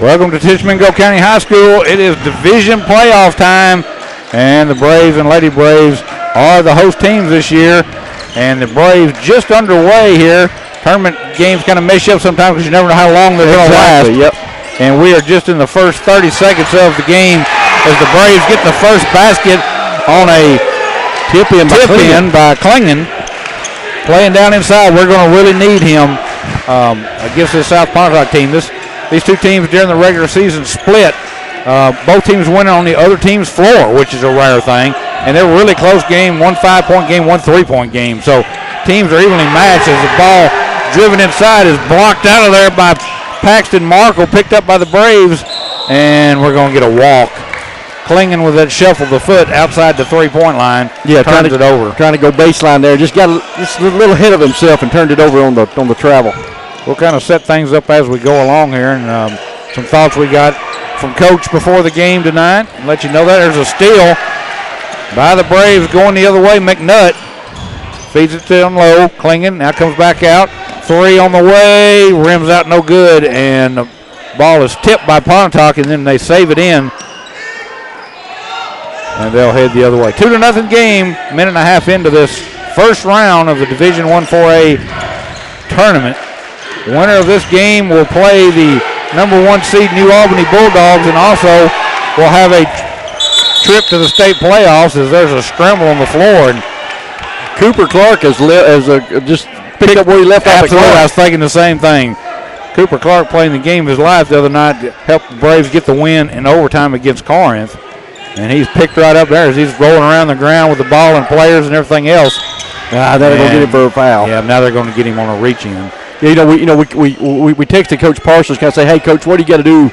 Welcome to Tishomingo County High School. It is division playoff time, and the Braves and Lady Braves are the host teams this year. And the Braves just underway here. Tournament games kind of mess you up sometimes because you never know how long they're going to last. Yep. And we are just in the first 30 seconds of the game as the Braves get the first basket on a tip-in by Klingon. Playing down inside, we're going to really need him against this South Pontotoc team. These two teams during the regular season split. Both teams winning on the other team's floor, which is a rare thing. And they're a really close game, 1 5-point game, 1 3-point game. So teams are evenly matched as the ball driven inside is blocked out of there by Paxton Markle, picked up by the Braves, and we're going to get a walk. Klingon with that shuffle the foot outside the 3-point line. Yeah, trying to go baseline there. Just got a little hit of himself and turned it over on the travel. We'll kind of set things up as we go along here, and some thoughts we got from Coach before the game tonight. I'll let you know that there's a steal by the Braves going the other way. McNutt feeds it down low. Klingon now comes back out. 3 on the way, rims out no good, and the ball is tipped by Pontotoc, and then they save it in. And they'll head the other way. 2-0 game, minute and a half into this first round of the Division I 4A tournament. Winner of this game will play the number 1 seed New Albany Bulldogs, and also will have a trip to the state playoffs as there's a scramble on the floor. And Cooper Clark has just picked up where he left off. Absolutely, I was thinking the same thing. Cooper Clark playing the game of his life the other night to help the Braves get the win in overtime against Corinth. And he's picked right up there as he's rolling around the ground with the ball and players and everything else. They're going to get him for a foul. Yeah, now they're going to get him on a reach in. Yeah, we texted Coach Parsons, kind of say, hey, Coach, what do you got to do,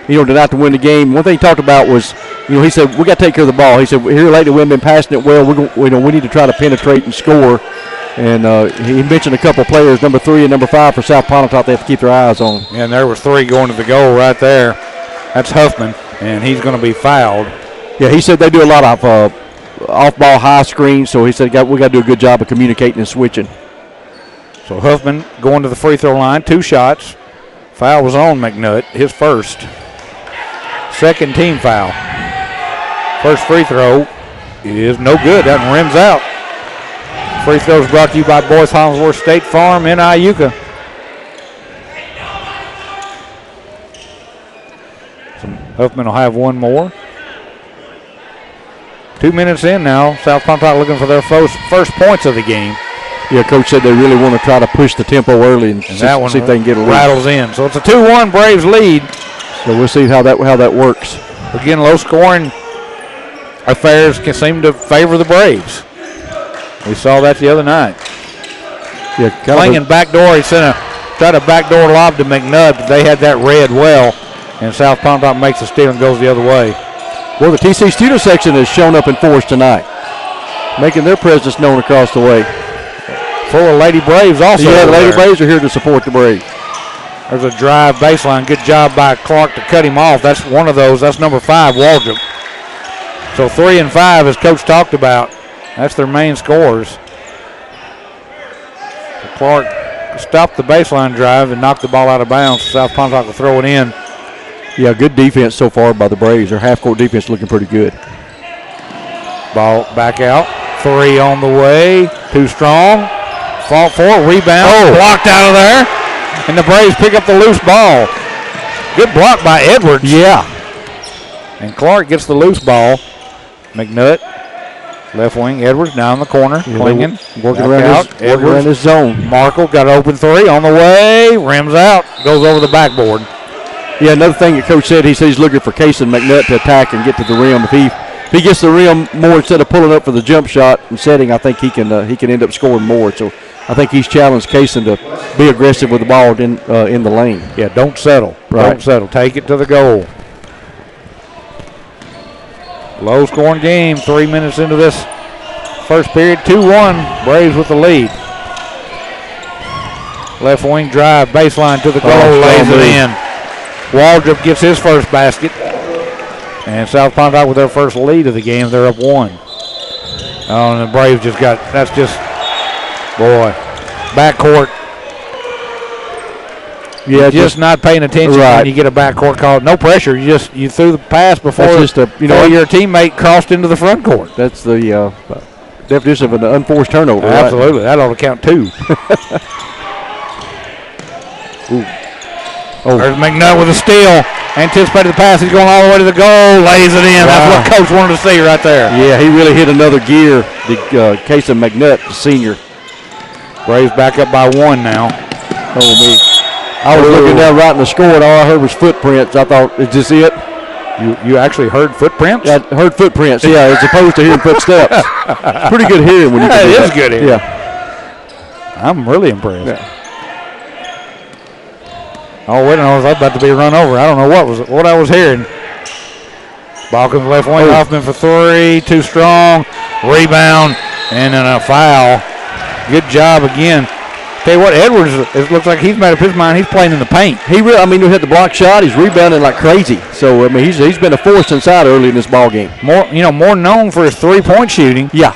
tonight to win the game? One thing he talked about was, he said, we got to take care of the ball. He said, here lately we've been passing it well. We need to try to penetrate and score. And he mentioned a couple of players, number 3 and number 5 for South Pontotoc. They have to keep their eyes on. Yeah, and there was 3 going to the goal right there. That's Huffman, and he's going to be fouled. Yeah, he said they do a lot of off-ball high screens, so he said we got to do a good job of communicating and switching. So Huffman going to the free throw line, 2 shots. Foul was on McNutt, his first. Second team foul. First free throw is no good. That one rims out. Free throws brought to you by Boyce Hollingsworth State Farm in Iuka. So Huffman will have one more. 2 minutes in now. South Pontotoc looking for their first points of the game. Yeah, Coach said they really want to try to push the tempo early and see if they can get a lead. Rattles in. So it's a 2-1 Braves lead. So we'll see how that works. Again, low-scoring affairs can seem to favor the Braves. We saw that the other night. Yeah, Klingon backdoor. He tried a backdoor lob to McNutt, but they had that read well. And South Pontotoc makes the steal and goes the other way. Well, the TC student section has shown up in force tonight, making their presence known across the way. Full of Lady Braves also. Yeah, the Lady Braves are here to support the Braves. There's a drive baseline. Good job by Clark to cut him off. That's one of those. That's number 5, Waldrop. So 3 and 5, as Coach talked about. That's their main scores. So Clark stopped the baseline drive and knocked the ball out of bounds. South Pontotoc will throw it in. Yeah, good defense so far by the Braves. Their half-court defense looking pretty good. Ball back out. 3 on the way. Too strong. Fought for it. Rebound. Blocked out of there. And the Braves pick up the loose ball. Good block by Edwards. Yeah. And Clark gets the loose ball. McNutt. Left wing. Edwards down in the corner. Klingon. Working around his zone. Markle got an open 3 on the way. Rims out. Goes over the backboard. Yeah, another thing that Coach said, he said he's looking for Kaysen McNutt to attack and get to the rim. If he gets the rim more instead of pulling up for the jump shot and setting, I think he can end up scoring more. So I think he's challenged Kaysen to be aggressive with the ball in the lane. Yeah, don't settle. Right. Don't settle. Take it to the goal. Low-scoring game. 3 minutes into this first period. 2-1. Braves with the lead. Left wing drive. Baseline to the goal. Lays it in. Waldrop gets his first basket. And South Pontotoc with their first lead of the game. They're up 1. Oh, and the Braves backcourt. Yeah, You're just not paying attention when you get a backcourt call. No pressure. You threw the pass before your teammate crossed into the front court. That's the definition of an unforced turnover. Absolutely. That ought to count 2. There's McNutt with a steal. Anticipated the pass. He's going all the way to the goal. Lays it in. Wow. That's what Coach wanted to see right there. Yeah, he really hit another gear. The case of McNutt, the senior. Braves back up by 1 now. Oh, me. I was looking down right in the score, and all I heard was footprints. I thought, is this it? You actually heard footprints? Yeah, I heard footprints, yeah, as opposed to hearing footsteps. Pretty good hearing when you can do that. It is good hearing. Yeah. I'm really impressed. Yeah. Oh, wait a minute, I was about to be run over. I don't know what I was hearing. Ball comes left wing, Hoffman for 3, too strong. Rebound, and then a foul. Good job again. Tell you what, Edwards, it looks like he's made up his mind. He's playing in the paint. He hit the block shot. He's rebounding like crazy. So I mean, he's been a force inside early in this ball game. More known for his 3-point shooting. Yeah.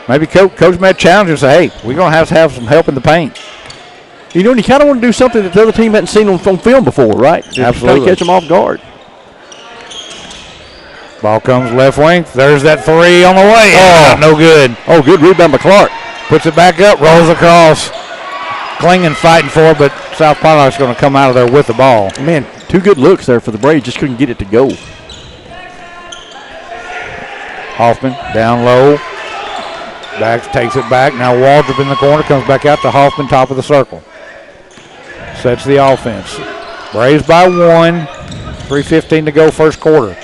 Maybe Coach may challenge him and say, hey, we're going to have some help in the paint. You know, and you kind of want to do something that the other team hadn't seen on film before, right? Absolutely. Try to catch them off guard. Ball comes left wing. There's that 3 on the way. Oh, no good. Oh, good rebound by Clark. Puts it back up, rolls across. Klingen fighting for it, but South Pontotoc's going to come out of there with the ball. Man, 2 good looks there for the Braves. Just couldn't get it to go. Hoffman down low. Takes it back. Now Waldrop in the corner. Comes back out to Hoffman, top of the circle. Sets the offense. Braves by 1. 3:15 to go first quarter.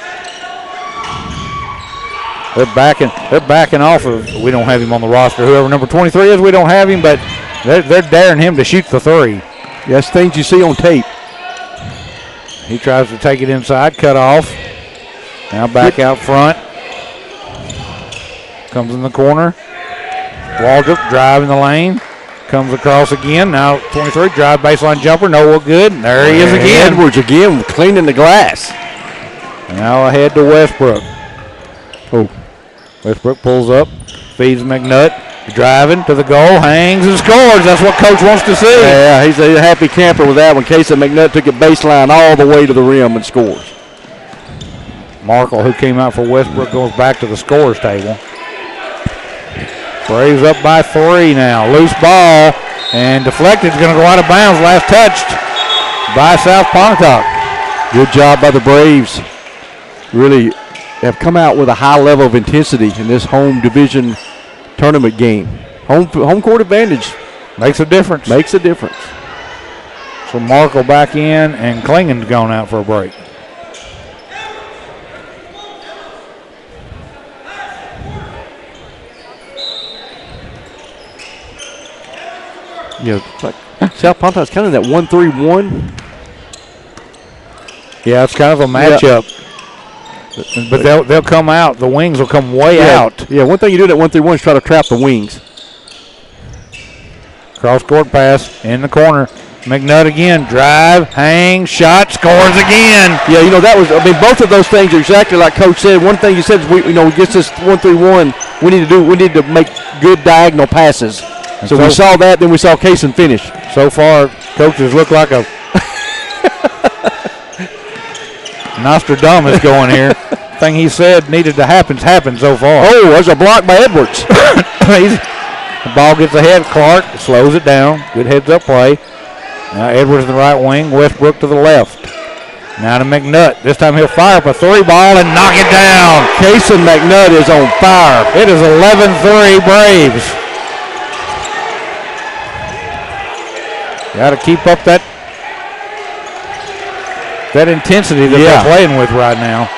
They're backing off of, we don't have him on the roster. Whoever number 23 is, we don't have him, but they're daring him to shoot the 3. That's things you see on tape. He tries to take it inside, cut off. Now back out front. Comes in the corner. Waldrop driving the lane. Comes across again. Now 23, drive baseline jumper. No good. There he is again. Edwards again cleaning the glass. Now ahead to Westbrook. Oh. Westbrook pulls up, feeds McNutt, driving to the goal, hangs and scores. That's what Coach wants to see. Yeah, he's a happy camper with that one. Casey McNutt took it baseline all the way to the rim and scores. Markle, who came out for Westbrook, goes back to the scorer's table. Braves up by 3 now. Loose ball and deflected. It's going to go out of bounds. Last touched by South Pontotoc. Good job by the Braves. Really have come out with a high level of intensity in this home division tournament game. Home court advantage. Makes a difference. Makes a difference. So Markle back in, and Klingen's gone out for a break. Yeah, like South Pontotoc's kind of that 1-3-1. Yeah, it's kind of a matchup. Yeah. But they'll come out. The wings will come way out. Yeah, one thing you do at 1-3-1 is try to trap the wings. Cross-court pass in the corner. McNutt again. Drive, hang, shot, scores again. Yeah, both of those things are exactly like Coach said. One thing you said is we gets this 1-3-1. We need to make good diagonal passes. So we saw that, then we saw Kaysen finish. So far, coaches look like a Nostradamus going here. Thing he said needed to happened so far. Oh, there's a block by Edwards. The ball gets ahead. Clark slows it down. Good heads-up play. Now Edwards in the right wing. Westbrook to the left. Now to McNutt. This time he'll fire up a 3 ball and knock it down. Kaysen McNutt is on fire. It is 11-3 Braves. Got to keep up that intensity that they're playing with right now.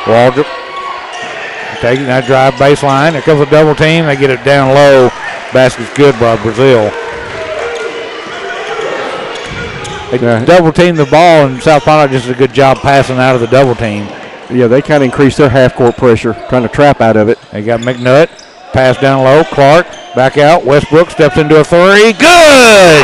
Waldrop taking that drive baseline. There comes a double team. They get it down low. Basket's good by Brazil. They double team the ball, and South Pontotoc just did a good job passing out of the double team. Yeah, they kind of increased their half-court pressure, trying to trap out of it. They got McNutt. Pass down low. Clark back out. Westbrook steps into a 3. Good!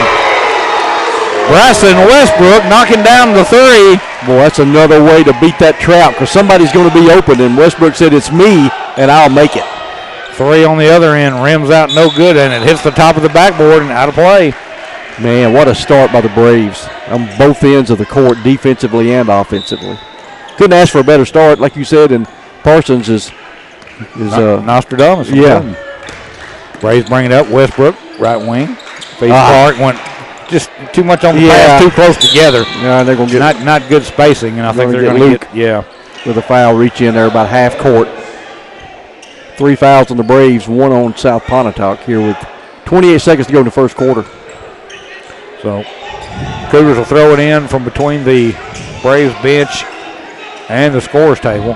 Bryson Westbrook knocking down the 3. Boy, that's another way to beat that trap because somebody's going to be open, and Westbrook said, it's me, and I'll make it. 3 on the other end. Rims out no good, and it hits the top of the backboard and out of play. Man, what a start by the Braves on both ends of the court, defensively and offensively. Couldn't ask for a better start, like you said, and Parsons is Nostradamus. Yeah. Braves bring it up. Westbrook, right wing. Face Clark went just too much on the pass, too close together. Yeah, they're going to get not good spacing, and I think they're going to get with a foul reach in there about half court. 3 fouls on the Braves, 1 on South Pontotoc here with 28 seconds to go in the first quarter. So Cougars will throw it in from between the Braves bench and the scorer's table.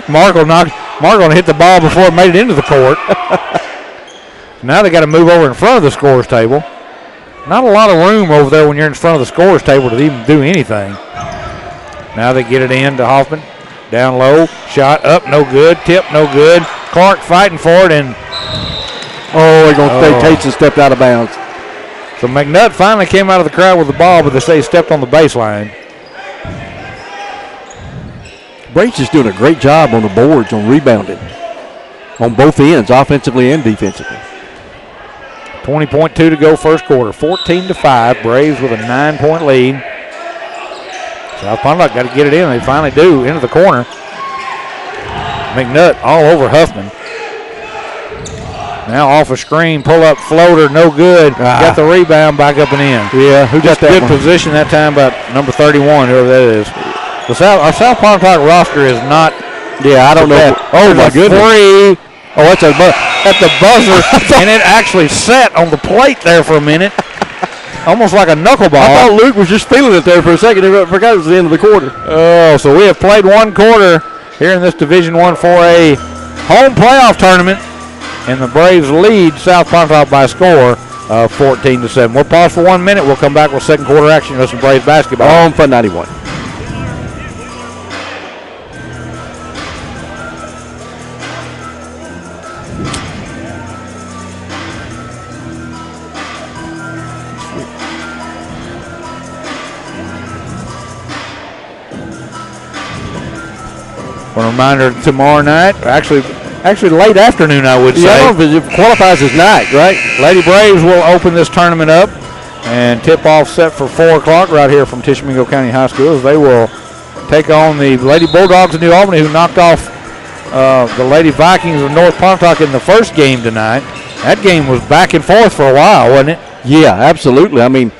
Mark will hit the ball before it made it into the court. Now they got to move over in front of the scorer's table. Not a lot of room over there when you're in front of the scorer's table to even do anything. Now they get it in to Hoffman. Down low, shot up, no good. Tip, no good. Clark fighting for it, and they're going to say Tateson stepped out of bounds. So McNutt finally came out of the crowd with the ball, but they say he stepped on the baseline. Braves is doing a great job on the boards on rebounding on both ends, offensively and defensively. 20.2 to go first quarter. 14-5. Braves with a 9-point lead. South Pontotoc got to get it in. They finally do. Into the corner. McNutt all over Huffman. Now off a screen, pull up floater, no good. Got the rebound, back up and in. Yeah, who got that good one? Position that time by number 31, whoever that is. Our South Pontotoc roster is not. Yeah, I don't know. Oh my goodness! Three. Oh, that's at the buzzer, and it actually sat on the plate there for a minute. Almost like a knuckleball. I thought Luke was just feeling it there for a second. I forgot it was the end of the quarter. Oh, so we have played one quarter here in this Division I 4A home playoff tournament, and the Braves lead South Pontotoc by a score of 14-7. We'll pause for 1 minute. We'll come back with second quarter action with some Braves basketball. On Fun 91. A reminder, tomorrow night, actually late afternoon, I would say. Yeah, it qualifies as night, right? Lady Braves will open this tournament up, and tip-off set for 4 o'clock right here from Tishomingo County High School as they will take on the Lady Bulldogs of New Albany, who knocked off the Lady Vikings of North Pontotoc in the first game tonight. That game was back and forth for a while, wasn't it? Yeah, absolutely. I mean,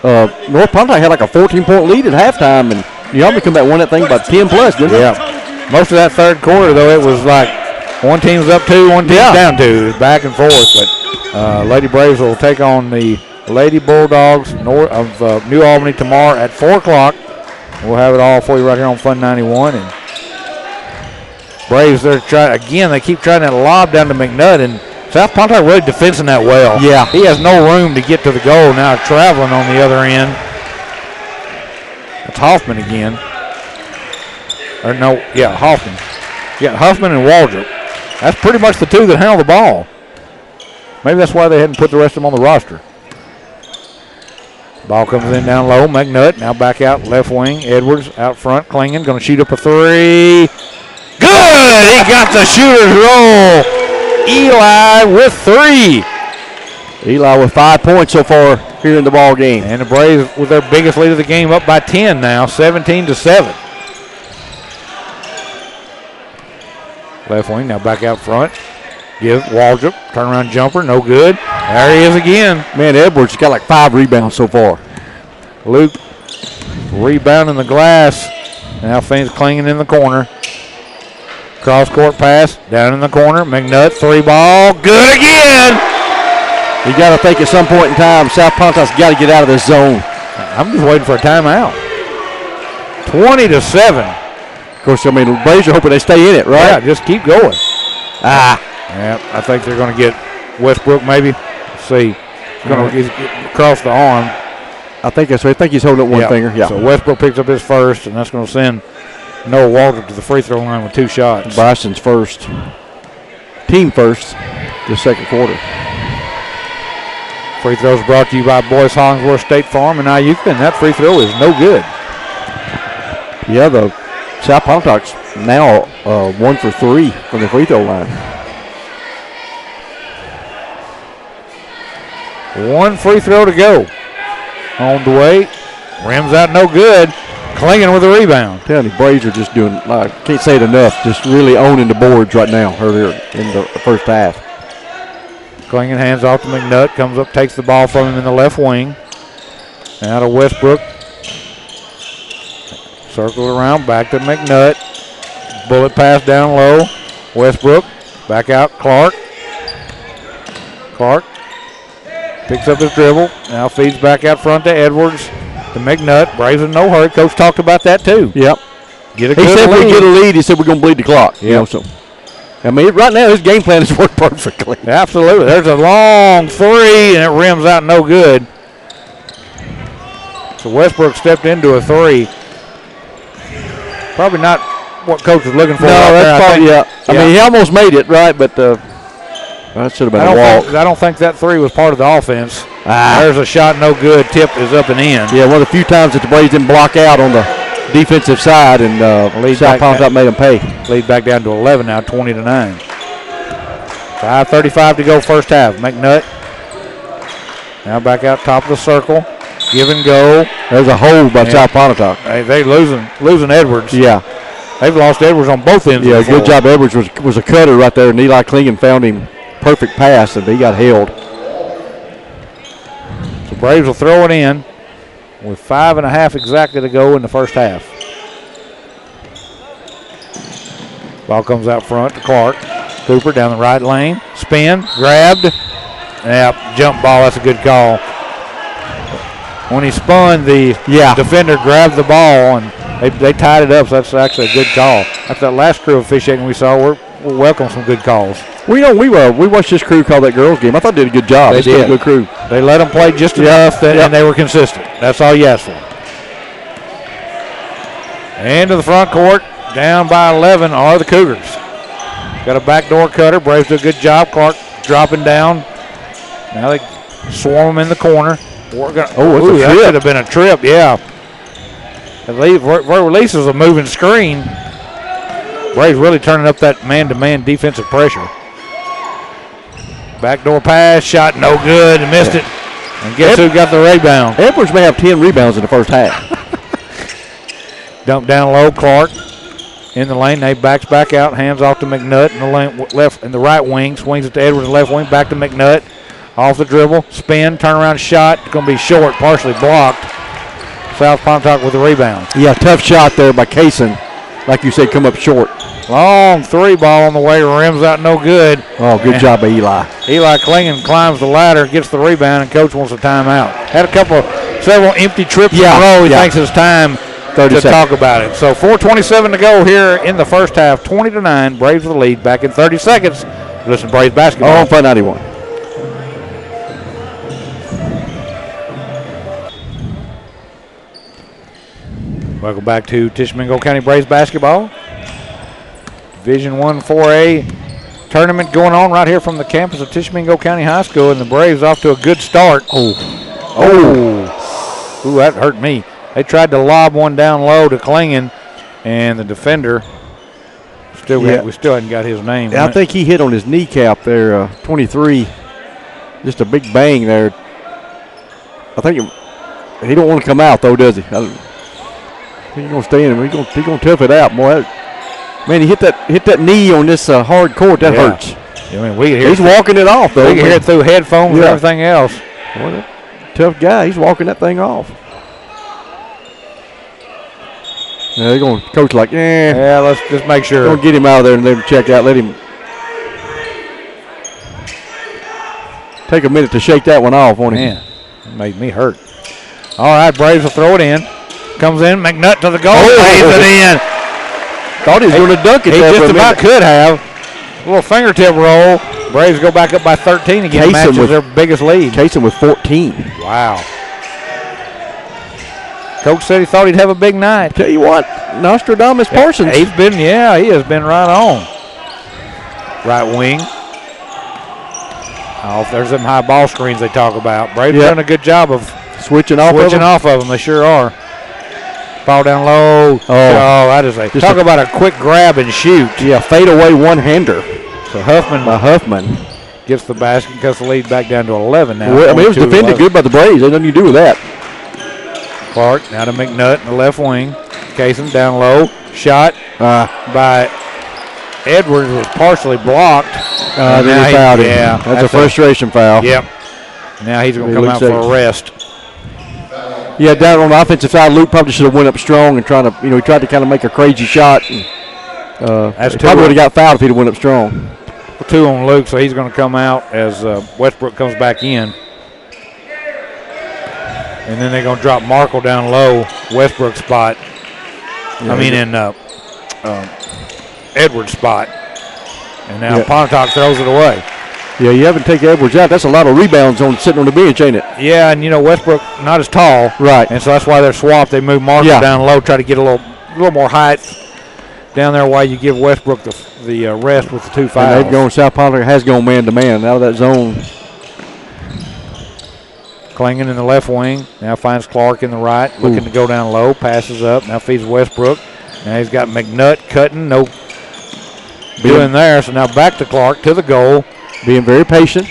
North Pontotoc had like a 14-point lead at halftime, and New Albany come back won that thing by 10 plus, didn't it? Yeah. Most of that third quarter, though, it was like one team's up 2, one team's down 2. It was back and forth. But Lady Braves will take on the Lady Bulldogs of New Albany tomorrow at 4 o'clock. We'll have it all for you right here on Fun 91. And Braves, they keep trying that lob down to McNutt, and South Pontotoc really defending that well. Yeah. He has no room to get to the goal now, traveling on the other end. It's Hoffman again. Hoffman. Yeah, Huffman and Waldrop. That's pretty much the two that handle the ball. Maybe that's why they hadn't put the rest of them on the roster. Ball comes in down low. McNutt now back out left wing. Edwards out front. Klingon going to shoot up a 3. Good! He got the shooter's roll. Eli with 3. Eli with 5 points so far here in the ball game. And the Braves with their biggest lead of the game up by 10 now, 17-7. Left wing now back out front. Give Waldrop, turnaround jumper, no good. There he is again. Man, Edwards got like 5 rebounds so far. Luke rebounding the glass. Now Finn's clinging in the corner. Cross court pass down in the corner. McNutt 3 ball, good again. You got to think at some point in time, South Pontotoc's got to get out of this zone. I'm just waiting for a timeout. 20-7. Of course, I mean, the Braves are hoping they stay in it, right? Yeah, just keep going. Yeah, I think they're going to get Westbrook maybe. Let's see. He's across the arm. I think that's right. I think he's holding up one finger. Yeah. So Westbrook picks up his first, and that's going to send Noah Waldrop to the free throw line with 2 shots. Bryson's first. Team first this second quarter. Free throws brought to you by Boyce Hollingsworth State Farm and Iuka, and that free throw is no good. Yeah, the South Pontotoc's now 1 for 3 from the free throw line. One free throw to go. On the way. Rims out no good. Clinging with the rebound. I'm telling you, Braves are just doing, I can't say it enough, just really owning the boards right now earlier in the first half. Clinging hands off to McNutt. Comes up, takes the ball from him in the left wing. Now to Westbrook. Circled around, back to McNutt. Bullet pass down low. Westbrook, back out, Clark. Clark picks up his dribble. Now feeds back out front to Edwards. To McNutt. Braves in no hurry. Coach talked about that too. Yep. Get a good he said lead. we get a lead. He said we're going to bleed the clock. Yeah. So, I mean, right now his game plan has worked perfectly. Absolutely. There's a long three, and it rims out no good. So Westbrook stepped into a three. Probably not what coach was looking for. No, that's probably, yeah. I mean, he almost made it, right? But that should have been a walk. I don't think that three was part of the offense. There's a shot, no good. Tip is up and in. Yeah, one of the few times that the Braves didn't block out on the defensive side, and South Pontotoc made them pay. Lead back down to 11 now, 20-9. 5:35 to go first half. McNutt now back out top of the circle. Give and go. There's a hold by South Pontotoc. They losing Edwards. Yeah. They've lost Edwards on both ends. Yeah, good job. Edwards was a cutter right there, and Eli Klingen found him perfect pass, and he got held. So Braves will throw it in with 5.5 exactly to go in the first half. Ball comes out front to Clark. Cooper down the right lane. Spin, grabbed. Yep, jump ball. That's a good call. When he spun, the defender grabbed the ball, and they tied it up, so that's actually a good call. After that last crew officiating we saw, we're welcome some good calls. We watched this crew call that girls game. I thought they did a good job. They did. A good crew. They let them play just enough, and they were consistent. That's all you ask for. Into the front court, down by 11 are the Cougars. Got a backdoor cutter. Braves do a good job. Clark dropping down. Now they swarm him in the corner. That should have been a trip, yeah. Releases a moving screen. Braves really turning up that man-to-man defensive pressure. Backdoor pass, shot no good, missed it. And guess who got the rebound? Edwards may have 10 rebounds in the first half. Dump down low, Clark in the lane. They backs back out, hands off to McNutt in the lane, left in the right wing, swings it to Edwards left wing, back to McNutt. Off the dribble, spin, turnaround shot. It's going to be short, partially blocked. South Pontotoc with the rebound. Yeah, tough shot there by Kaysen. Like you said, come up short. Long three ball on the way, rims out no good. Oh, good job by Eli. Eli Klingen climbs the ladder, gets the rebound, and coach wants a timeout. Had several empty trips in a row. He thinks it's time to talk about it. So 4:27 to go here in the first half. 20-9, Braves with the lead. Back in 30 seconds. Listen to Braves basketball. On Fun 91. Welcome back to Tishomingo County Braves basketball. Division I 4A tournament going on right here from the campus of Tishomingo County High School, and the Braves off to a good start. Ooh, that hurt me. They tried to lob one down low to Klingen, and the defender we still hadn't got his name. Yeah, I think he hit on his kneecap there, 23. Just a big bang there. I think he don't want to come out though, does he? He's gonna stay in him. He's gonna tough it out, boy. Man, he hit that knee on this hard court. That hurts. I mean, he's walking it off though. We can hear it through headphones and everything else. Boy, that tough guy. He's walking that thing off. Yeah, they're going to coach like, yeah, let's just make sure. Don't get him out of there and let him check out. Let him take a minute to shake that one off on him. Man, it made me hurt. All right, Braves will throw it in. Comes in, McNutt to the goal. Lays it in. Thought he was going to dunk it. He just about could have. A little fingertip roll. Braves go back up by 13 again. Matches their biggest lead. Kaysen with 14. Wow. Coach said he thought he'd have a big night. Tell you what, Nostradamus Parsons. He has been right on. Right wing. Oh, there's them high ball screens they talk about. Braves done a good job of switching off of them. They sure are. Ball down low. That is talk about a quick grab and shoot. Yeah, fade away one-hander. So Huffman gets the basket, cuts the lead back down to 11 now. Well, I mean, it was defended good by the Braves. There's nothing you do with that. Clark now to McNutt in the left wing. Kaysen down low. Shot by Edwards was partially blocked. Then he fouled him. Yeah, that's a frustration foul. Yep. Now he's going to come out for a rest. Yeah, down on the offensive side, Luke probably should have went up strong and tried to, he tried to kind of make a crazy shot. And, that's probably would have got fouled if he'd have went up strong. 2 on Luke, so he's going to come out as Westbrook comes back in. And then they're going to drop Markle down low, Westbrook spot. Yeah, in Edwards' spot. And now Pontotoc throws it away. Yeah, you haven't taken Edwards out. That's a lot of rebounds sitting on the bench, ain't it? Yeah, and Westbrook not as tall. Right. And so that's why they're swapped. They move Markle down low, try to get a little more height down there while you give Westbrook the rest with the 2 fouls. And they've gone, South Pontotoc has gone man-to-man out of that zone. Klingon in the left wing. Now finds Clark in the right. Looking to go down low. Passes up. Now feeds Westbrook. Now he's got McNutt cutting. No doing there. So now back to Clark to the goal. Being very patient.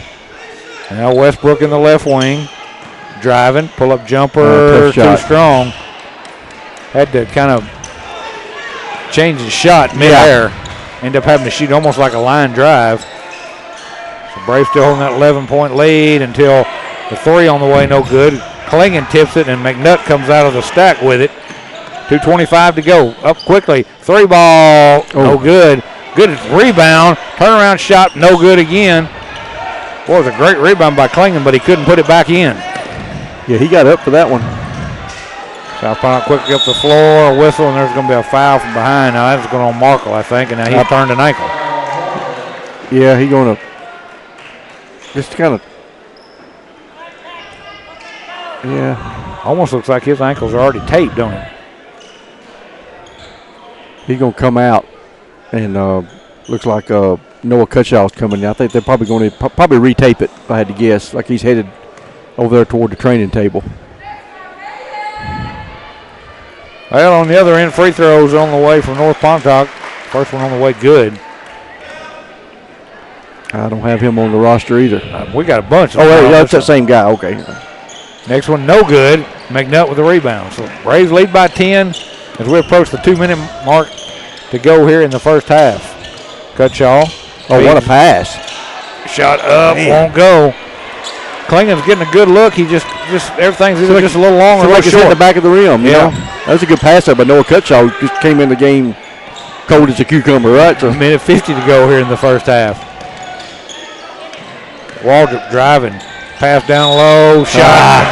Now Westbrook in the left wing. Driving. Pull-up jumper. Too strong. Had to kind of change his shot mid-air. End up having to shoot almost like a line drive. So Braves still holding that 11-point lead until the 3 on the way, no good. Klingon tips it, and McNutt comes out of the stack with it. 2:25 to go. Up quickly. 3 ball, no good. Good rebound. Turnaround shot, no good again. Boy, it was a great rebound by Klingon, but he couldn't put it back in. Yeah, he got up for that one. South Pontotoc quickly up the floor, a whistle, and there's going to be a foul from behind. Now that's going on Markle, I think, and now he's turned an ankle. Yeah, he's going to just kind of. Yeah. Almost looks like his ankles are already taped, don't it? He's going to come out, and looks like Noah Cutshaw's coming. I think they're probably going to retape it, if I had to guess, like he's headed over there toward the training table. Well, on the other end, free throws on the way from North Pontotoc. First one on the way, good. I don't have him on the roster either. We got a bunch. That's that same guy. Okay. Next one, no good. McNutt with the rebound. So Braves lead by 10 as we approach the 2-minute mark to go here in the first half. Cutshaw. Oh, what a pass. Shot up, won't go. Klingon's getting a good look. He just everything's either just a little long or a little short. Like the back of the rim, you know? That was a good pass there by Noah Cutshaw. Just came in the game cold as a cucumber, right? So. 1:50 to go here in the first half. Waldrop driving. Pass down low. Shot.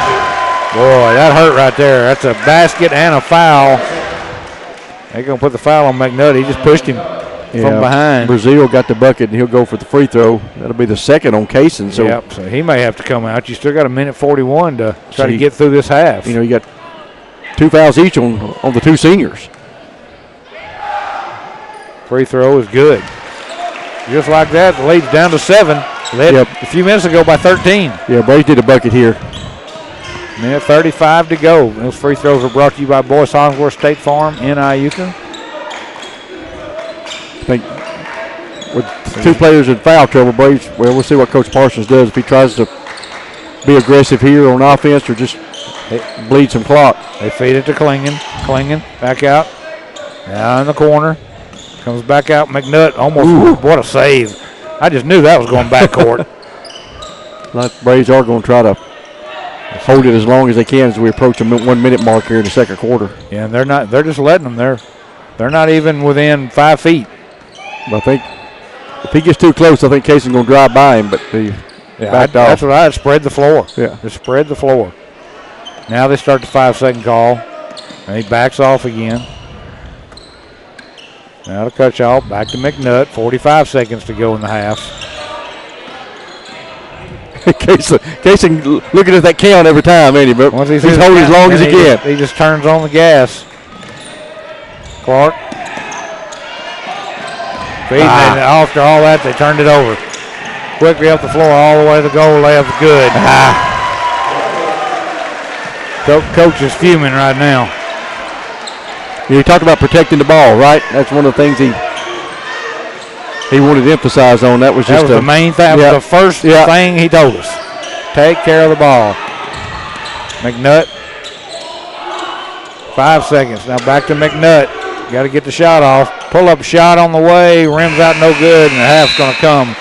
Boy, that hurt right there. That's a basket and a foul. They're going to put the foul on McNutt. He just pushed him from behind. Brazil got the bucket, and he'll go for the free throw. That'll be the second on Kaysen. So. So he may have to come out. You still got 1:41 to try to get through this half. You got 2 fouls each on the 2 seniors. Free throw is good. Just like that, the lead's down to 7. Led a few minutes ago by 13. Yeah, Braves did a bucket here. 1:35 to go. Those free throws are brought to you by Boyce Hollingsworth State Farm in Iuka. I think with 2 players in foul trouble, Braves, well, we'll see what Coach Parsons does if he tries to be aggressive here on offense or just bleed some clock. They feed it to Klingon. Klingon back out. Now in the corner. Comes back out. McNutt almost. What a save. I just knew that was going backcourt. The Braves are going to try to hold it as long as they can as we approach the 1-minute mark here in the second quarter. Yeah, and they're just letting them. They're not even within 5 feet. But I think if he gets too close, I think Kaysen's going to drive by him, but he backed off. That's what I spread the floor. Yeah. Just spread the floor. Now they start the 5-second call. And he backs off again. Now to Cutshaw, back to McNutt. 45 seconds to go in the half. Kaysen looking at that count every time, ain't he? But he's holding as long as he can. He just turns on the gas. Clark. Feeding it. After all that, they turned it over. Quickly up the floor, all the way to the goal. Layup's good. Coach is fuming right now. You talked about protecting the ball, right? That's one of the things he wanted to emphasize on. That was the main thing. That was the first thing he told us. Take care of the ball. McNutt. 5 seconds. Now back to McNutt. Got to get the shot off. Pull-up shot on the way. Rims out no good, and the half's going to come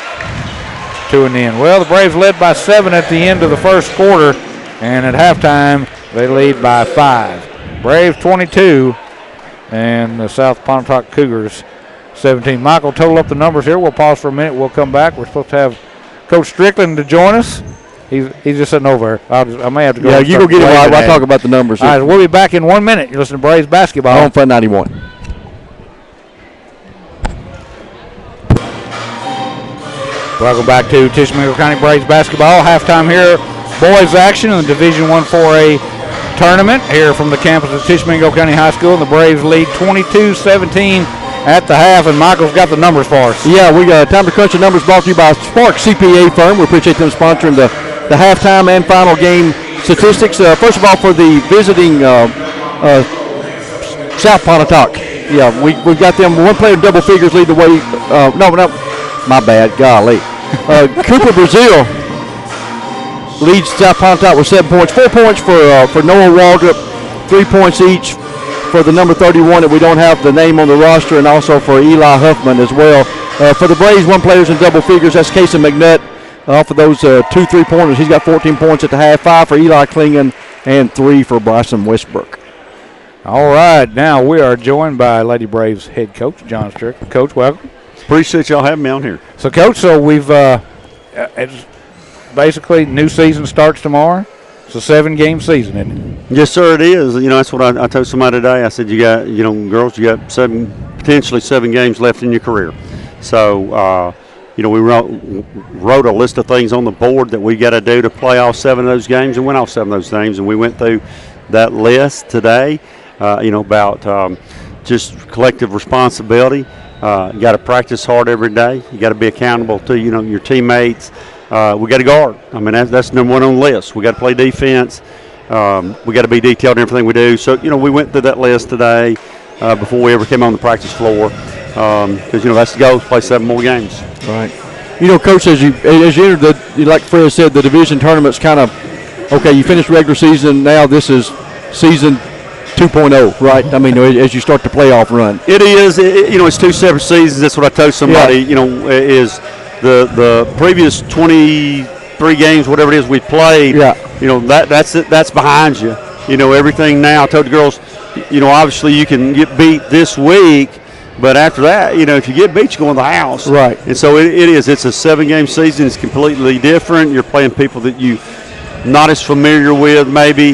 to an end. Well, the Braves led by 7 at the end of the first quarter, and at halftime they lead by 5. Braves 22 and the South Pontotoc Cougars 17. Michael, total up the numbers here. We'll pause for a minute. We'll come back. We're supposed to have Coach Strickland to join us. He's just sitting over there. I may have to go. Yeah, you go get him while I talk about the numbers. All right, we'll be back in 1 minute. You're listening to Braves basketball on Fun 91. Welcome back to Tishomingo County Braves basketball. Halftime here, boys action in the Division I 4A tournament here from the campus of Tishomingo County High School. And the Braves lead 22-17 at the half, and Michael's got the numbers for us. Yeah, we got time to crunch the numbers brought to you by Spark CPA firm. We appreciate them sponsoring the halftime and final game statistics. First of all, for the visiting South Pontotoc. Yeah, we've got them. One player in double figures lead the way. No, my bad. Golly. Cooper Brazil leads South Pontotoc with 7 points. 4 points for Noah Waldrop. 3 points each for the number 31 that we don't have the name on the roster, and also for Eli Huffman as well. For the Braves, one player's in double figures. That's Casey McNutt. Off of those 2 3-pointers, he's got 14 points at the half. 5 for Eli Klingon and 3 for Bryson Westbrook. All right, now we are joined by Lady Braves head coach John Strickland. Coach, welcome. Appreciate y'all having me on here. So, Coach, we've it's basically new season starts tomorrow. It's a 7-game season, isn't it? Yes, sir, it is. You know, that's what I told somebody today. I said, you got, girls, you got potentially 7 games left in your career. So, we wrote a list of things on the board that we got to do to play all 7 of those games, and win all 7 of those games. And we went through that list today, about just collective responsibility. You got to practice hard every day. You got to be accountable to, your teammates. We got to guard. I mean, that's number 1 on the list. We got to play defense. We got to be detailed in everything we do. So, we went through that list today before we ever came on the practice floor. Because that's the goal, to play 7 more games. Right. Coach, as you entered like Fred said, the division tournament's kind of okay. You finished regular season. Now this is season 2.0, right? I mean, as you start the playoff run. It is. It's 2 separate seasons. That's what I told somebody. Yeah. Is the previous 23 games, whatever it is we played. Yeah. That's behind you. Everything now. I told the girls, obviously you can get beat this week. But after that, if you get beat, you go in the house. Right. And so it is. It's a 7-game season. It's completely different. You're playing people that you not as familiar with, maybe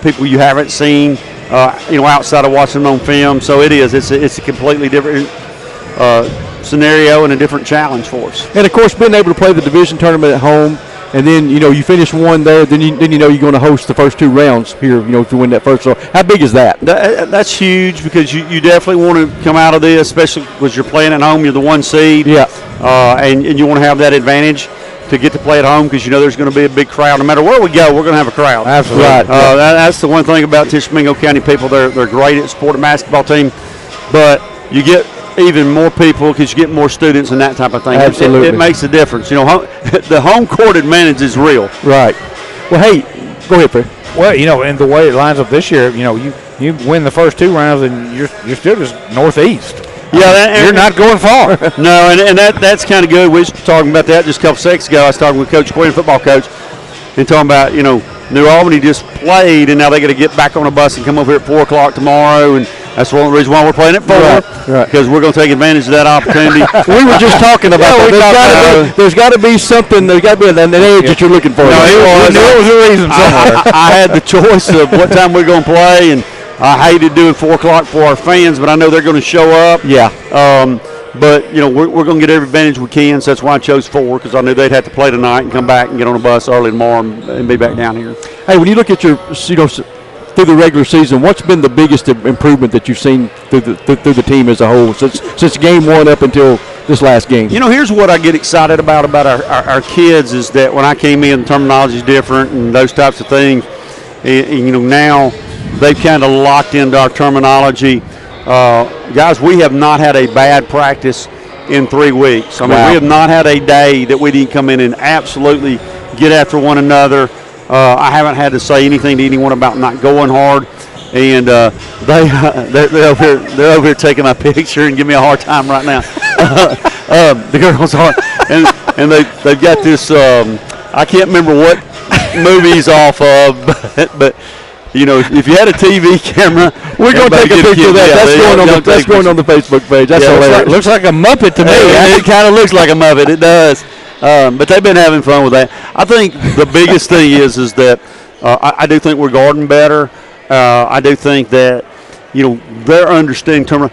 people you haven't seen, outside of watching them on film. So it is. It's a completely different scenario and a different challenge for us. And of course, being able to play the division tournament at home, and then you finish 1 there, then you're going to host the first 2 rounds here. If you win that first. So how big is that? That's huge, because you definitely want to come out of this, especially because you're playing at home. You're the 1 seed. Yeah. And you want to have that advantage to get to play at home, because there's going to be a big crowd. No matter where we go, we're going to have a crowd. Absolutely. Right. That's the one thing about Tishomingo County people. They're great at supporting basketball team, but you get even more people because you get more students and that type of thing. Absolutely. It makes a difference. The home court advantage is real. Right. Well, hey, go ahead, Fred. Well, and the way it lines up this year, you win the first 2 rounds and you're still just northeast. Yeah, you're not going far. No, and that's kind of good. We was talking about that just a couple seconds ago. I was talking with Coach Quinn, football coach, and talking about, New Albany just played, and now they got to get back on a bus and come over here at 4 o'clock tomorrow, and that's one of the reasons why we're playing at 4, right. Because we're going to take advantage of that opportunity. We were just talking about that. There's got to be something. There's got to be an edge that you're looking for. No, it was a reason somewhere. I had the choice of what time we're going to play, and I hated doing 4 o'clock for our fans, but I know they're going to show up. Yeah. But, we're going to get every advantage we can, so that's why I chose 4, because I knew they'd have to play tonight and come back and get on a bus early tomorrow and be back down here. Hey, when you look at your, through the regular season, what's been the biggest improvement that you've seen through the team as a whole since game 1 up until this last game? Here's what I get excited about our kids is that when I came in, the terminology is different and those types of things. And, now they've kind of locked into our terminology. Guys, we have not had a bad practice in 3 weeks. I mean, Wow. we have not had a day that we didn't come in and absolutely get after one another. I haven't had to say anything to anyone about not going hard. And they're over here taking my picture and giving me a hard time right now. The girls are, and they've got this. I can't remember what movie he's off of, but you know, if you had a TV camera, We're going to take a picture of that. That's going on the Facebook page. That's hilarious. Looks like a Muppet to me. It kind of looks like a Muppet. It does. But they've been having fun with that. I think the biggest thing is that I do think we're guarding better. I do think that, you know, their understanding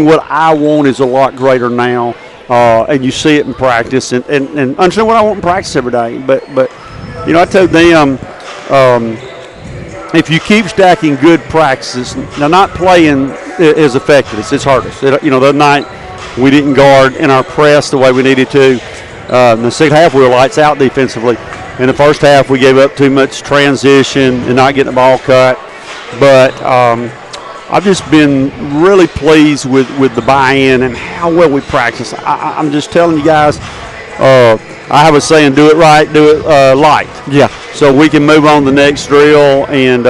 what I want is a lot greater now, and you see it in practice, and understand what I want in practice every day. But you know, I told them, if you keep stacking good practices, now not playing is effective. It's hardest. You know, the other night we didn't guard in our press the way we needed to. In the second half we were lights out defensively. In the first half, we gave up too much transition and not getting the ball cut. But I've just been really pleased with the buy-in and how well we practice. I'm just telling you guys, I have a saying, do it right, do it light. Yeah. So we can move on to the next drill and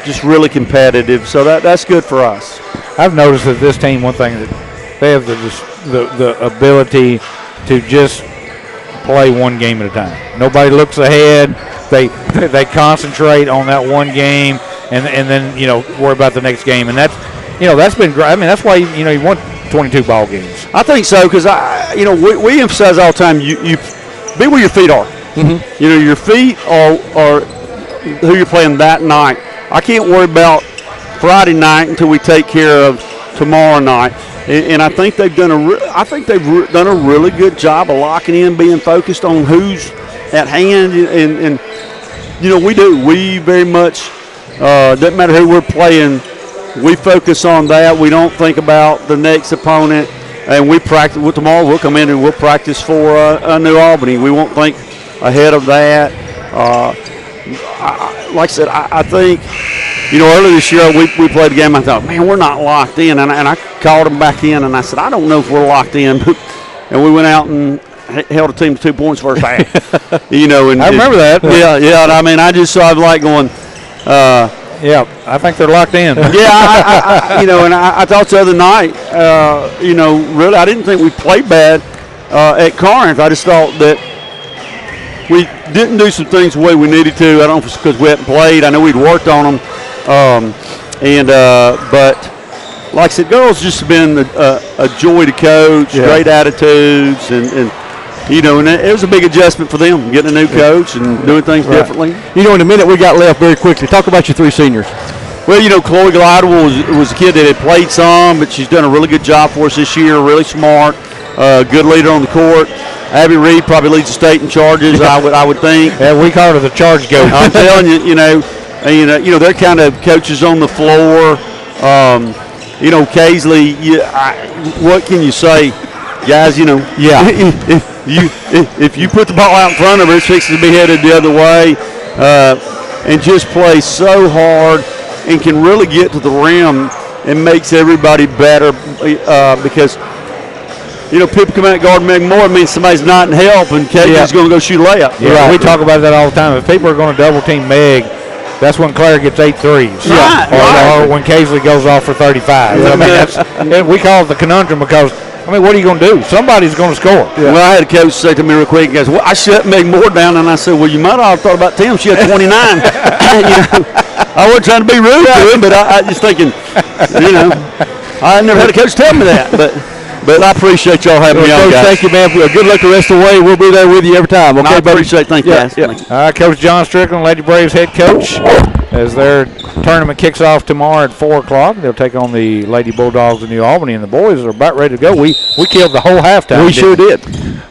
just really competitive. So that's good for us. I've noticed that this team, one thing that they have the ability to just play one game at a time. Nobody looks ahead. They concentrate on that one game and then, you know, worry about the next game. And that's been great. I mean, that's why, you know, you won 22 ball games. I think so, because we emphasize all the time, you be where your feet are. Mm-hmm. You know, your feet are who you're playing that night. I can't worry about Friday night until we take care of tomorrow night. And I think they've done a really good job of locking in, being focused on who's at hand, and you know, we very much doesn't matter who we're playing, we focus on that. We don't think about the next opponent, and we practice. Well, tomorrow we'll come in and we'll practice for New Albany. We won't think ahead of that. Like I said, I think, you know, earlier this year we played a game. I thought, man, we're not locked in, and I called them back in, and I said, I don't know if we're locked in. And we went out and held a team to 2 points first half. You know, and I remember that. Yeah. And I mean, I just saw it like going. Yeah, I think they're locked in. Yeah, I you know, and I thought the other night, you know, really, I didn't think we played bad at Corinth. I just thought that we didn't do some things the way we needed to. I don't know if it's because we hadn't played. I know we'd worked on them. But like I said, girls just been a joy to coach, great attitudes, and you know, and it was a big adjustment for them, getting a new coach and doing things differently. You know, in a minute we got left very quickly. Talk about your 3 seniors. Well, you know, Chloe Glidewell was a kid that had played some, but she's done a really good job for us this year, really smart, good leader on the court. Abby Reed probably leads the state in charges, I would think. Yeah, we call her the charge goat. I'm telling you, you know, they're kind of coaches on the floor. You know, Kaisley, what can you say? Guys, you know, if you put the ball out in front of her, it's fixing to be headed the other way, and just plays so hard and can really get to the rim and makes everybody better because, you know, people come out and guard Meg Moore, it means somebody's not in help, and Katie's going to go shoot a layup. Yeah, we talk about that all the time. If people are going to double team Meg, that's when Claire gets 8 threes. Or when Kaisley goes off for 35. I mean, we call it the conundrum because, I mean, what are you going to do? Somebody's going to score. Yeah. Well, I had a coach say to me real quick, he goes, well, I shut Meg Moore down, and I said, well, you might have thought about Tim. She had 29. You know, I wasn't trying to be rude to him, but I just thinking, you know, I never had a coach tell me that, but I appreciate y'all having me on, guys. Thank you, man. Good luck the rest of the way. We'll be there with you every time. Okay, I appreciate it. Thank you, guys. Yeah. All right, Coach John Strickland, Lady Braves head coach, as their tournament kicks off tomorrow at 4 o'clock. They'll take on the Lady Bulldogs of New Albany, and the boys are about ready to go. We killed the whole halftime. We sure did.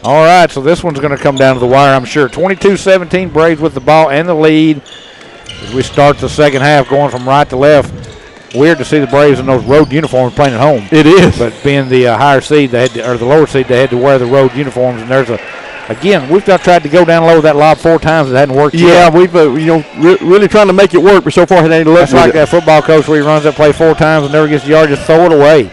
All right, so this one's going to come down to the wire, I'm sure. 22-17, Braves with the ball and the lead as we start the second half going from right to left. Weird to see the Braves in those road uniforms playing at home. It is. But being the higher seed, or the lower seed, they had to wear the road uniforms. And there's again, we've tried to go down low with that lob 4 times. It hadn't worked yet. Yeah, we've really trying to make it work, but so far it ain't luck. That's like that football coach where he runs that play 4 times and never gets the yard, just throw it away.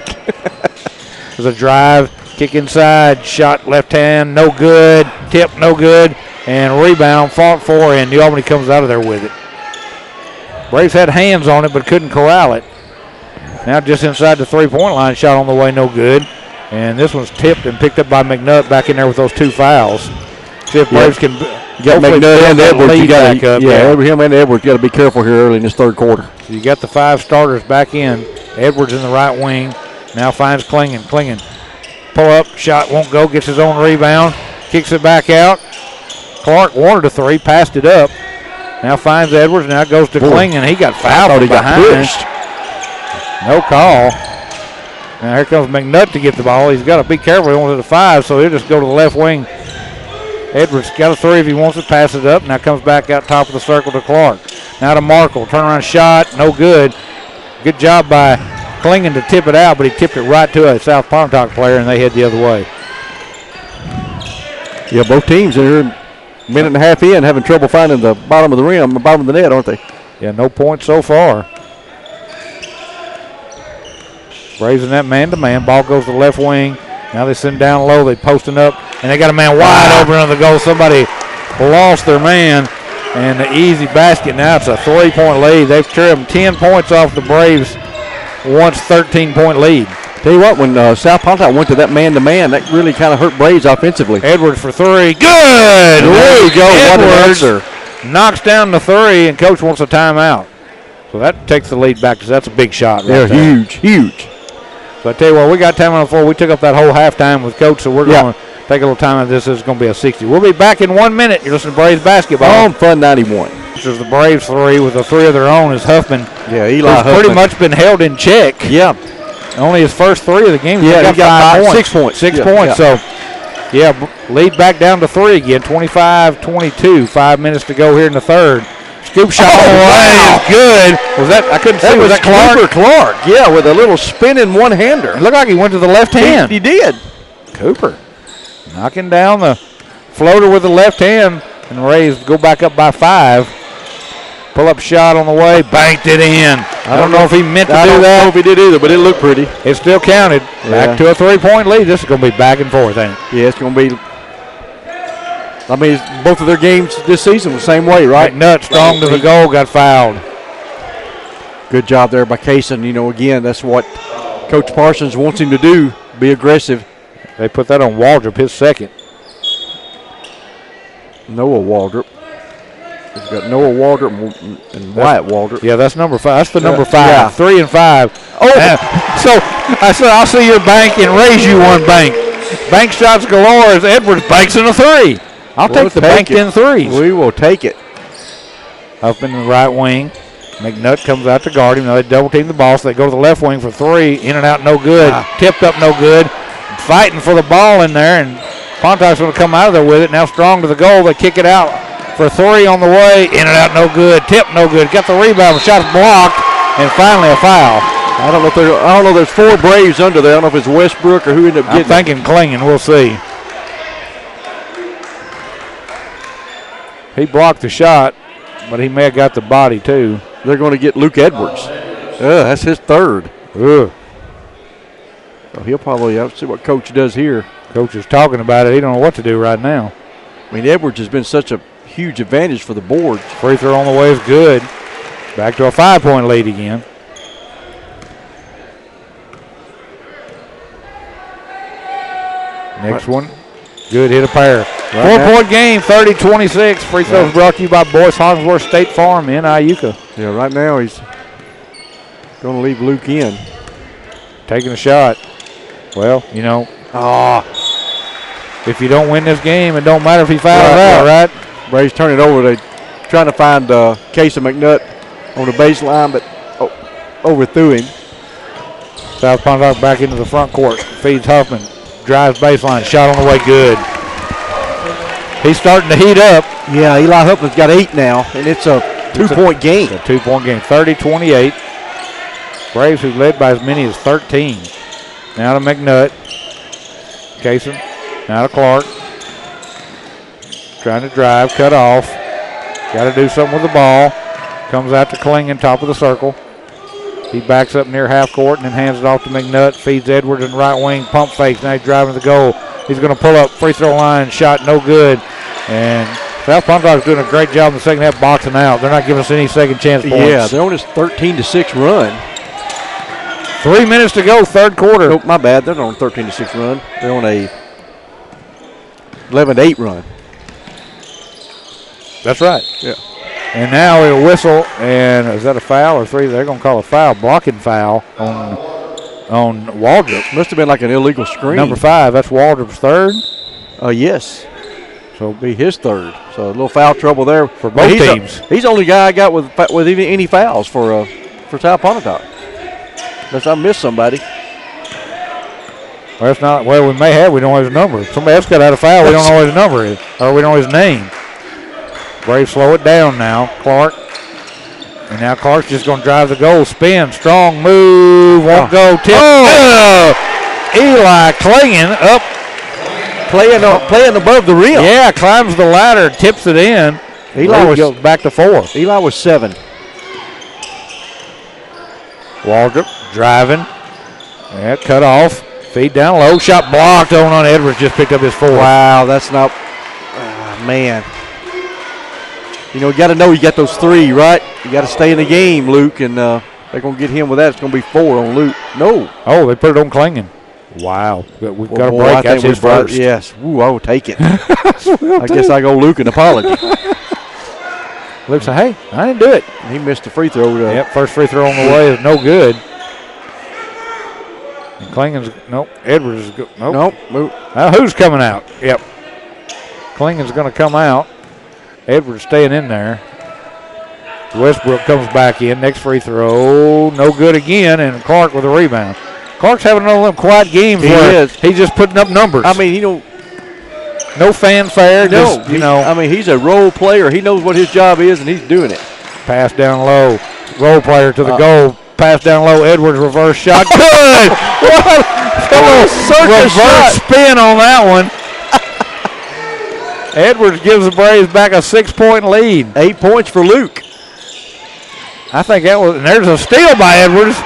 There's a drive, kick inside, shot left hand, no good. Tip, no good. And rebound, fought for, and New Albany comes out of there with it. Braves had hands on it but couldn't corral it. Now just inside the three-point line, shot on the way, no good. And this one's tipped and picked up by McNutt back in there with those 2 fouls. See if Braves can get McNutt and Edwards. Him and Edwards got to be careful here early in this third quarter. So you got the 5 starters back in. Edwards in the right wing. Now finds Klingon. Klingon pull up, shot won't go, gets his own rebound, kicks it back out. Clark wanted a 3, passed it up. Now finds Edwards, now goes to Klingon. He got fouled from behind. No call. Now here comes McNutt to get the ball. He's got to be careful. He wants it to 5, so he'll just go to the left wing. Edwards got a 3 if he wants it, pass it up. Now comes back out top of the circle to Clark. Now to Markle, turnaround shot, no good. Good job by Klingon to tip it out, but he tipped it right to a South Pontotoc player, and they head the other way. Yeah, both teams are a minute and a half in, having trouble finding the bottom of the rim, the bottom of the net, aren't they? Yeah, no points so far. Braves in that man-to-man. Ball goes to the left wing. Now they send down low. They posting up, and they got a man wide open under the goal. Somebody lost their man, and the easy basket. Now it's a 3-point lead. They've trimmed 10 points off the Braves' once 13-point lead. Tell you what, when South Pontotoc went to that man-to-man, that really kind of hurt Braves offensively. Edwards for 3. Good! There you go. Edwards knocks down the 3, and Coach wants a timeout. So that takes the lead back because that's a big shot right there. Huge, huge. So I tell you what, we got time on the floor. We took up that whole halftime with Coach, so we're going to take a little time out of this. This is going to be a 60. We'll be back in 1 minute. You're listening to Braves basketball. On Fun 91. This is the Braves 3 with a 3 of their own is Huffman. Yeah, Eli Huffman. Pretty much been held in check. Yeah. Only his first 3 of the game. Yeah, he got 5 points. 6 points. 6 points. So, lead back down to 3 again, 25-22. 5 minutes to go here in the third. Scoop shot is good. Was that? I couldn't see. Was that Clark? Clark, yeah, with a little spinning one-hander. It looked like he went to the left hand. He did. Cooper knocking down the floater with the left hand, and Rays go back up by 5. Pull-up shot on the way, banked it in. I don't know if he meant to do that. I don't know if he did either, but it looked pretty. It still counted. Back to a 3-point lead. This is going to be back and forth, ain't it? Yeah, it's going to be. I mean, both of their games this season the same way, right? McNutt strong to the goal, got fouled. Good job there by Kaysen. You know, again, that's what Coach Parsons wants him to do, be aggressive. They put that on Waldrop, his second. Noah Waldrop. He's got Noah Waldrop and Wyatt Waldrop. Yeah, that's number 5. That's the number 5. Yeah. 3 and 5. Oh, so I said I'll see your bank and raise you 1 bank. Bank shots galore as Edwards banks in a 3. I'll take the banked in 3s. We will take it. Up in the right wing. McNutt comes out to guard him. Now they double team the ball, so they go to the left wing for 3. In and out, no good. Tipped up, no good. Fighting for the ball in there, and Pontoc's going to come out of there with it. Now strong to the goal. They kick it out for 3 on the way. In and out, no good. Tip, no good. Got the rebound. The shot's blocked, and finally a foul. I don't know. There's 4 Braves under there. I don't know if it's Westbrook or who ended up getting. I'm thinking Klingon. We'll see. He blocked the shot, but he may have got the body too. They're going to get Luke Edwards. That's his 3rd. So he'll probably have to see what Coach does here. Coach is talking about it. He don't know what to do right now. I mean, Edwards has been such a huge advantage for the boards. Free throw on the way is good. Back to a 5-point lead again. Next one. Good, hit a pair. 4-point game, 30-26. Free throws brought to you by Boyce Hogsworth State Farm in Iuka. Yeah, right now he's going to leave Luke in. Taking a shot. Well, you know, if you don't win this game, it don't matter if he fouls out, right? Braves turn it over. They're trying to find Case of McNutt on the baseline, but overthrew him. South Pontotoc back into the front court. Feeds Huffman. Drives baseline. Shot on the way. Good. He's starting to heat up. Yeah, Eli Huffman's got 8 now, and it's a 2-point game. It's a 2-point game. 30-28. Braves who led by as many as 13. Now to McNutt. Kaysen. Now to Clark. Trying to drive. Cut off. Got to do something with the ball. Comes out to Klingon, top of the circle. He backs up near half court and then hands it off to McNutt. Feeds Edwards in the right wing. Pump fakes. Now he's driving to the goal. He's going to pull up. Free throw line. Shot no good. And South Pontotoc is doing a great job in the second half boxing out. They're not giving us any second chance points. Yeah, they're on this 13-6 run. 3 minutes to go, third quarter. Nope, my bad. They're not on a 13-6 run. They're on a 11-8 run. That's right. Yeah. And now a whistle, and is that a foul or three? They're going to call a foul, blocking foul on Waldrop. Must have been like an illegal screen. Number 5, that's Waldrop's third. Yes. So it'll be his third. So a little foul trouble there for both teams. He's the only guy I got with even any fouls for South Pontotoc. Unless I missed somebody. Well, that's not. Well, we may have. We don't know his number. Somebody else got out of foul. We don't know what his number is, or we don't know his name. Braves slow it down now. Clark. And now Clark's just going to drive the goal. Spin. Strong move. Won't go. Tip. Eli Clingan up. Playing above the rim. Yeah, climbs the ladder. Tips it in. Eli goes back to 4. Eli was 7. Waldrop driving. Yeah, cut off. Feed down low. Shot blocked. On Edwards just picked up his 4. Wow, that's not. Man. You know, you got to know you got those 3, right? You got to stay in the game, Luke, and they're going to get him with that. It's going to be 4 on Luke. No. Oh, they put it on Clingan. Wow. We've got a break. That's his first. Yes. Ooh, I will take it. I guess I go Luke an apology. Luke said, hey, I didn't do it. He missed the free throw. Yep, first free throw on the way is no good. And Clingan's, nope. Edwards is, nope. Nope. Now who's coming out? Yep. Clingan's going to come out. Edwards staying in there. Westbrook comes back in. Next free throw, no good again, and Clark with a rebound. Clark's having one of them quiet games where he's just putting up numbers. I mean, no fanfare. No, just, I mean, he's a role player. He knows what his job is, and he's doing it. Pass down low. Role player to the goal. Pass down low. Edwards reverse shot. Good. What a circus reverse spin on that one. Edwards gives the Braves back a 6-point lead. 8 points for Luke. I think that was, and there's a steal by Edwards.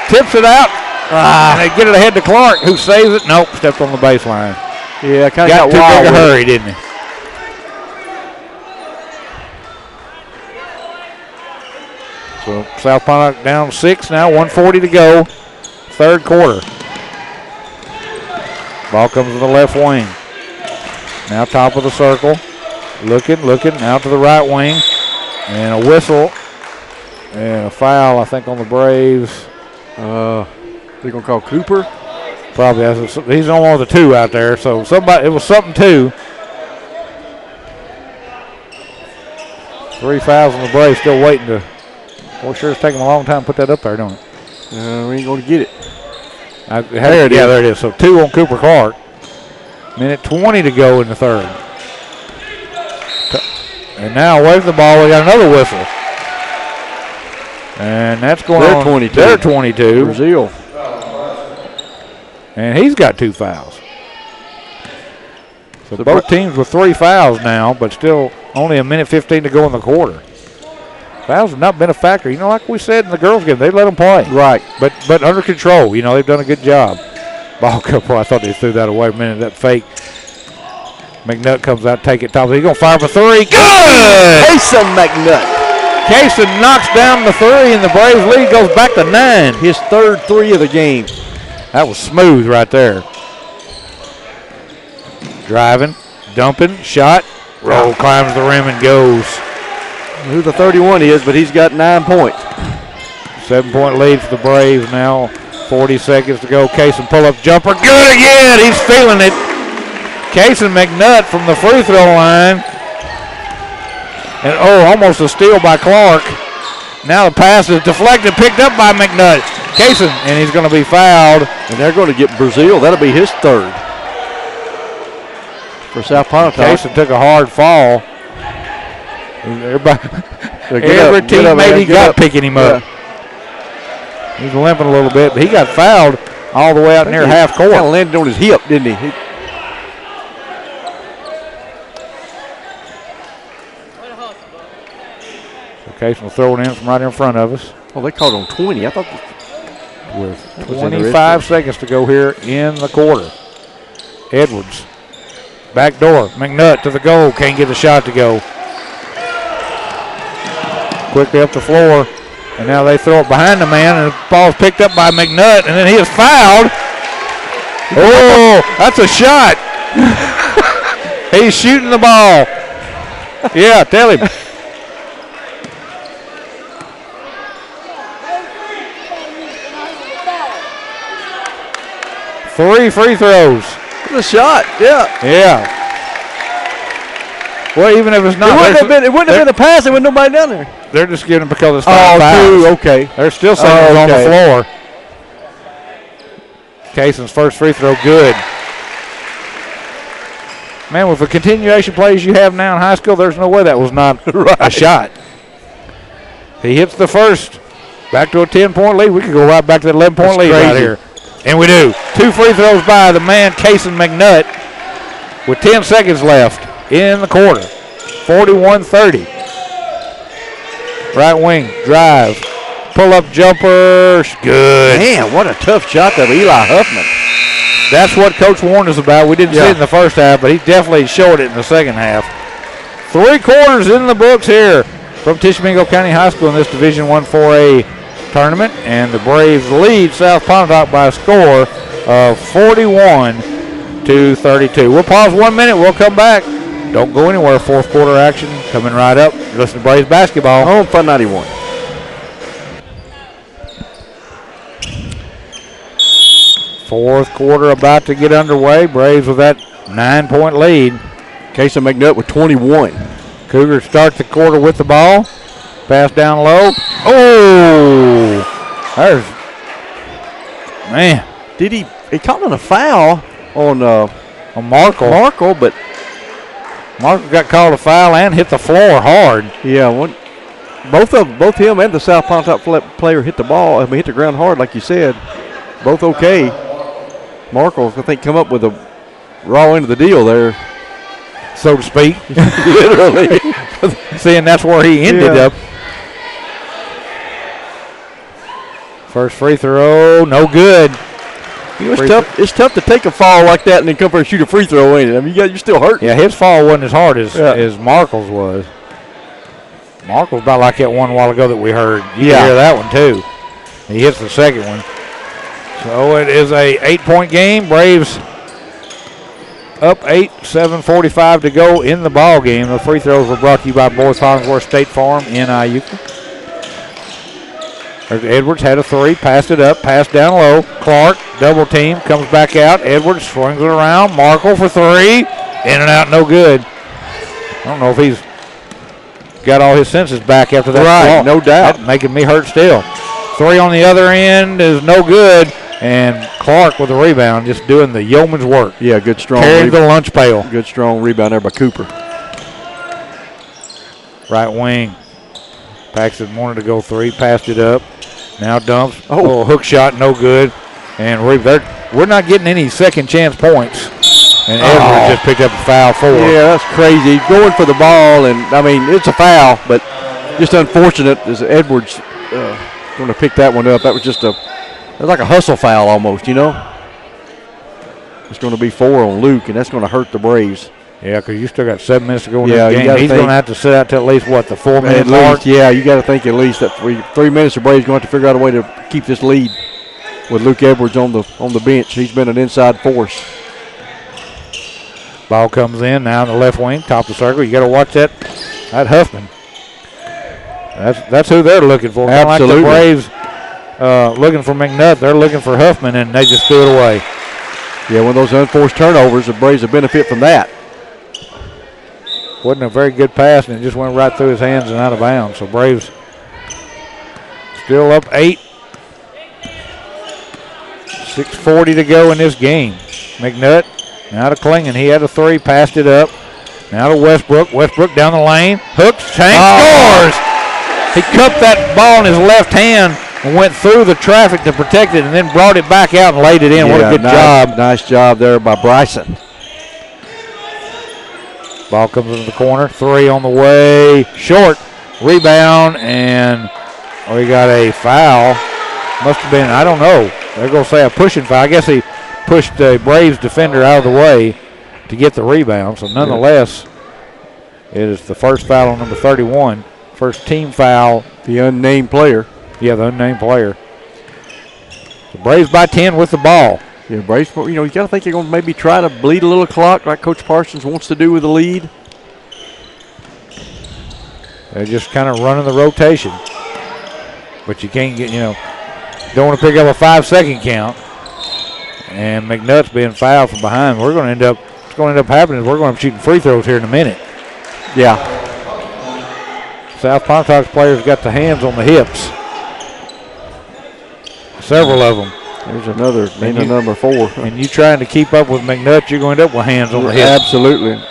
Tips it out. And they get it ahead to Clark, who saves it. Nope, stepped on the baseline. Yeah, kind of got too wild big a hurry, didn't he? So South Pontotoc down 6 now, 1:40 to go. Third quarter. Ball comes to the left wing. Now top of the circle. Looking, out to the right wing. And a whistle. And a foul, I think, on the Braves. They're going to call Cooper? Probably. He's on one of the 2 out there. So it was something 2. 3 fouls on the Braves, still waiting to. Well, sure it's taking a long time to put that up there, don't it? We ain't going to get it. There it is. So 2 on Cooper Clark. Minute 20 to go in the third. And now away from the ball, we got another whistle. And that's going on. 22. They're 22. Brazil. And he's got 2 fouls. So both teams with 3 fouls now, but still only a minute 15 to go in the quarter. Fouls have not been a factor. Like we said in the girls' game, they let them play. Right. But under control. They've done a good job. Ball couple, I thought they threw that away a minute. That fake. McNutt comes out, take it top. He's going to fire for 3. Good! Jason McNutt. Kaysen knocks down the 3, and the Braves lead goes back to 9. His third 3 of the game. That was smooth right there. Driving, dumping, shot. Roll, climbs the rim and goes. Who the 31 is, but he's got 9 points. 7-point lead for the Braves now. 40 seconds to go. Kaysen pull-up jumper. Good again. He's feeling it. Kaysen McNutt from the free throw line. And, almost a steal by Clark. Now the pass is deflected, picked up by McNutt. Kaysen, and he's going to be fouled. And they're going to get Brazil. That'll be his third. For South Pontotoc. Kaysen took a hard fall. Every teammate got picking him up. Yeah. He's limping a little bit, but he got fouled all the way out near half court. Kind of landed on his hip, didn't he? So Kaysen will throw it in from right in front of us. Oh, they called on 20. I thought with 25 seconds to go here in the quarter. Edwards, back door, McNutt to the goal, can't get the shot to go. Quickly up the floor, and now they throw it behind the man, and the ball's picked up by McNutt, and then he is fouled. Oh, that's a shot. He's shooting the ball. Yeah, tell him. 3 free throws. The shot, yeah. Yeah. Well, even if it's not. It wouldn't have been a pass. There was nobody down there. They're just giving it because it's 5 fouls. Okay. They're still saying on the floor. Cason's first free throw, good. Man, with the continuation plays you have now in high school, there's no way that was not a shot. He hits the first. Back to a 10-point lead. We could go right back to that 11-point lead right here. And we do. 2 free throws by the man, Cason McNutt, with 10 seconds left in the quarter. 41-30. Right wing, drive. Pull-up jumper, good. Man, what a tough shot of Eli Huffman. That's what Coach warned us about. We didn't see it in the first half, but he definitely showed it in the second half. 3 quarters in the books here from Tishomingo County High School in this Division I 4A tournament, and the Braves lead South Pontotoc by a score of 41-32. We'll pause 1 minute. We'll come back. Don't go anywhere. Fourth quarter action coming right up. Listen to Braves basketball on Fun 91. Fourth quarter about to get underway. Braves with that 9-point lead. Cason McNutt with 21. Cougars start the quarter with the ball. Pass down low. Oh! There's, man. Did he caught on a foul on Markle. But Markle got called a foul and hit the floor hard. Yeah, both him and the South Pontotoc player hit the ball. I mean, hit the ground hard, like you said. Both okay. Markle, I think, come up with a raw end of the deal there, so to speak. Literally. Seeing that's where he ended up. First free throw, no good. It's tough to take a fall like that and then come for and shoot a free throw, ain't it? I mean, you're still hurting. Yeah, his fall wasn't as hard as Markle's was. Markle's about like that one a while ago that we heard. You can hear that one too. He hits the second one. So it is a 8-point game. Braves up 8, 7:45 to go in the ball game. The free throws were brought to you by Boyce Hollingsworth State Farm in Iuka. Edwards had a 3, passed it up, passed down low. Clark, double team, comes back out. Edwards swings it around. Markle for 3. In and out, no good. I don't know if he's got all his senses back after that. Right, no doubt. That's making me hurt still. 3 on the other end is no good. And Clark with the rebound, just doing the yeoman's work. Yeah, good strong. Carried the lunch pail. Good strong rebound there by Cooper. Right wing. Paxton wanted to go 3, passed it up. Now dumps. Oh, hook shot, no good. And we're not getting any second chance points. And Edwards just picked up a foul 4. Yeah, that's crazy. Going for the ball, and I mean, it's a foul, but just unfortunate as Edwards going to pick that one up. That was just it's like a hustle foul almost, you know. It's going to be 4 on Luke, and that's going to hurt the Braves. Yeah, because you still got 7 minutes to go in the game. He's going to have to sit out to at least, the 4-minute mark? Yeah, you got to think at least that 3 minutes the Braves going to have to figure out a way to keep this lead with Luke Edwards on the bench. He's been an inside force. Ball comes in now in the left wing, top of the circle. You got to watch that Huffman. That's who they're looking for. Absolutely. Like the Braves looking for McNutt, they're looking for Huffman, and they just threw it away. Yeah, one of those unforced turnovers, the Braves will benefit from that. Wasn't a very good pass, and it just went right through his hands and out of bounds. So Braves still up 8. 6:40 to go in this game. McNutt now to Klingon. He had a 3, passed it up. Now to Westbrook. Westbrook down the lane. Hooks, Shank scores! He cupped that ball in his left hand and went through the traffic to protect it and then brought it back out and laid it in. What a good job. Nice job there by Bryson. Ball comes into the corner. 3 on the way. Short. Rebound and We got a foul. Must have been, I don't know. They're going to say a pushing foul. I guess he pushed the Braves defender out of the way to get the rebound. So nonetheless, it is the first foul on number 31. First team foul. The unnamed player. Yeah, the unnamed player. The Braves by 10 with the ball. Yeah, Braves, you got to think they're going to maybe try to bleed a little clock like Coach Parsons wants to do with the lead. They're just kind of running the rotation. But you can't get, don't want to pick up a 5-second count. And McNutt's being fouled from behind. What's going to end up happening is we're going to be shooting free throws here in a minute. Yeah. South Pontoc's players got the hands on the hips. Several of them. There's another, number 4. And you trying to keep up with McNutt, you're going to end up with hands on the hips. Absolutely.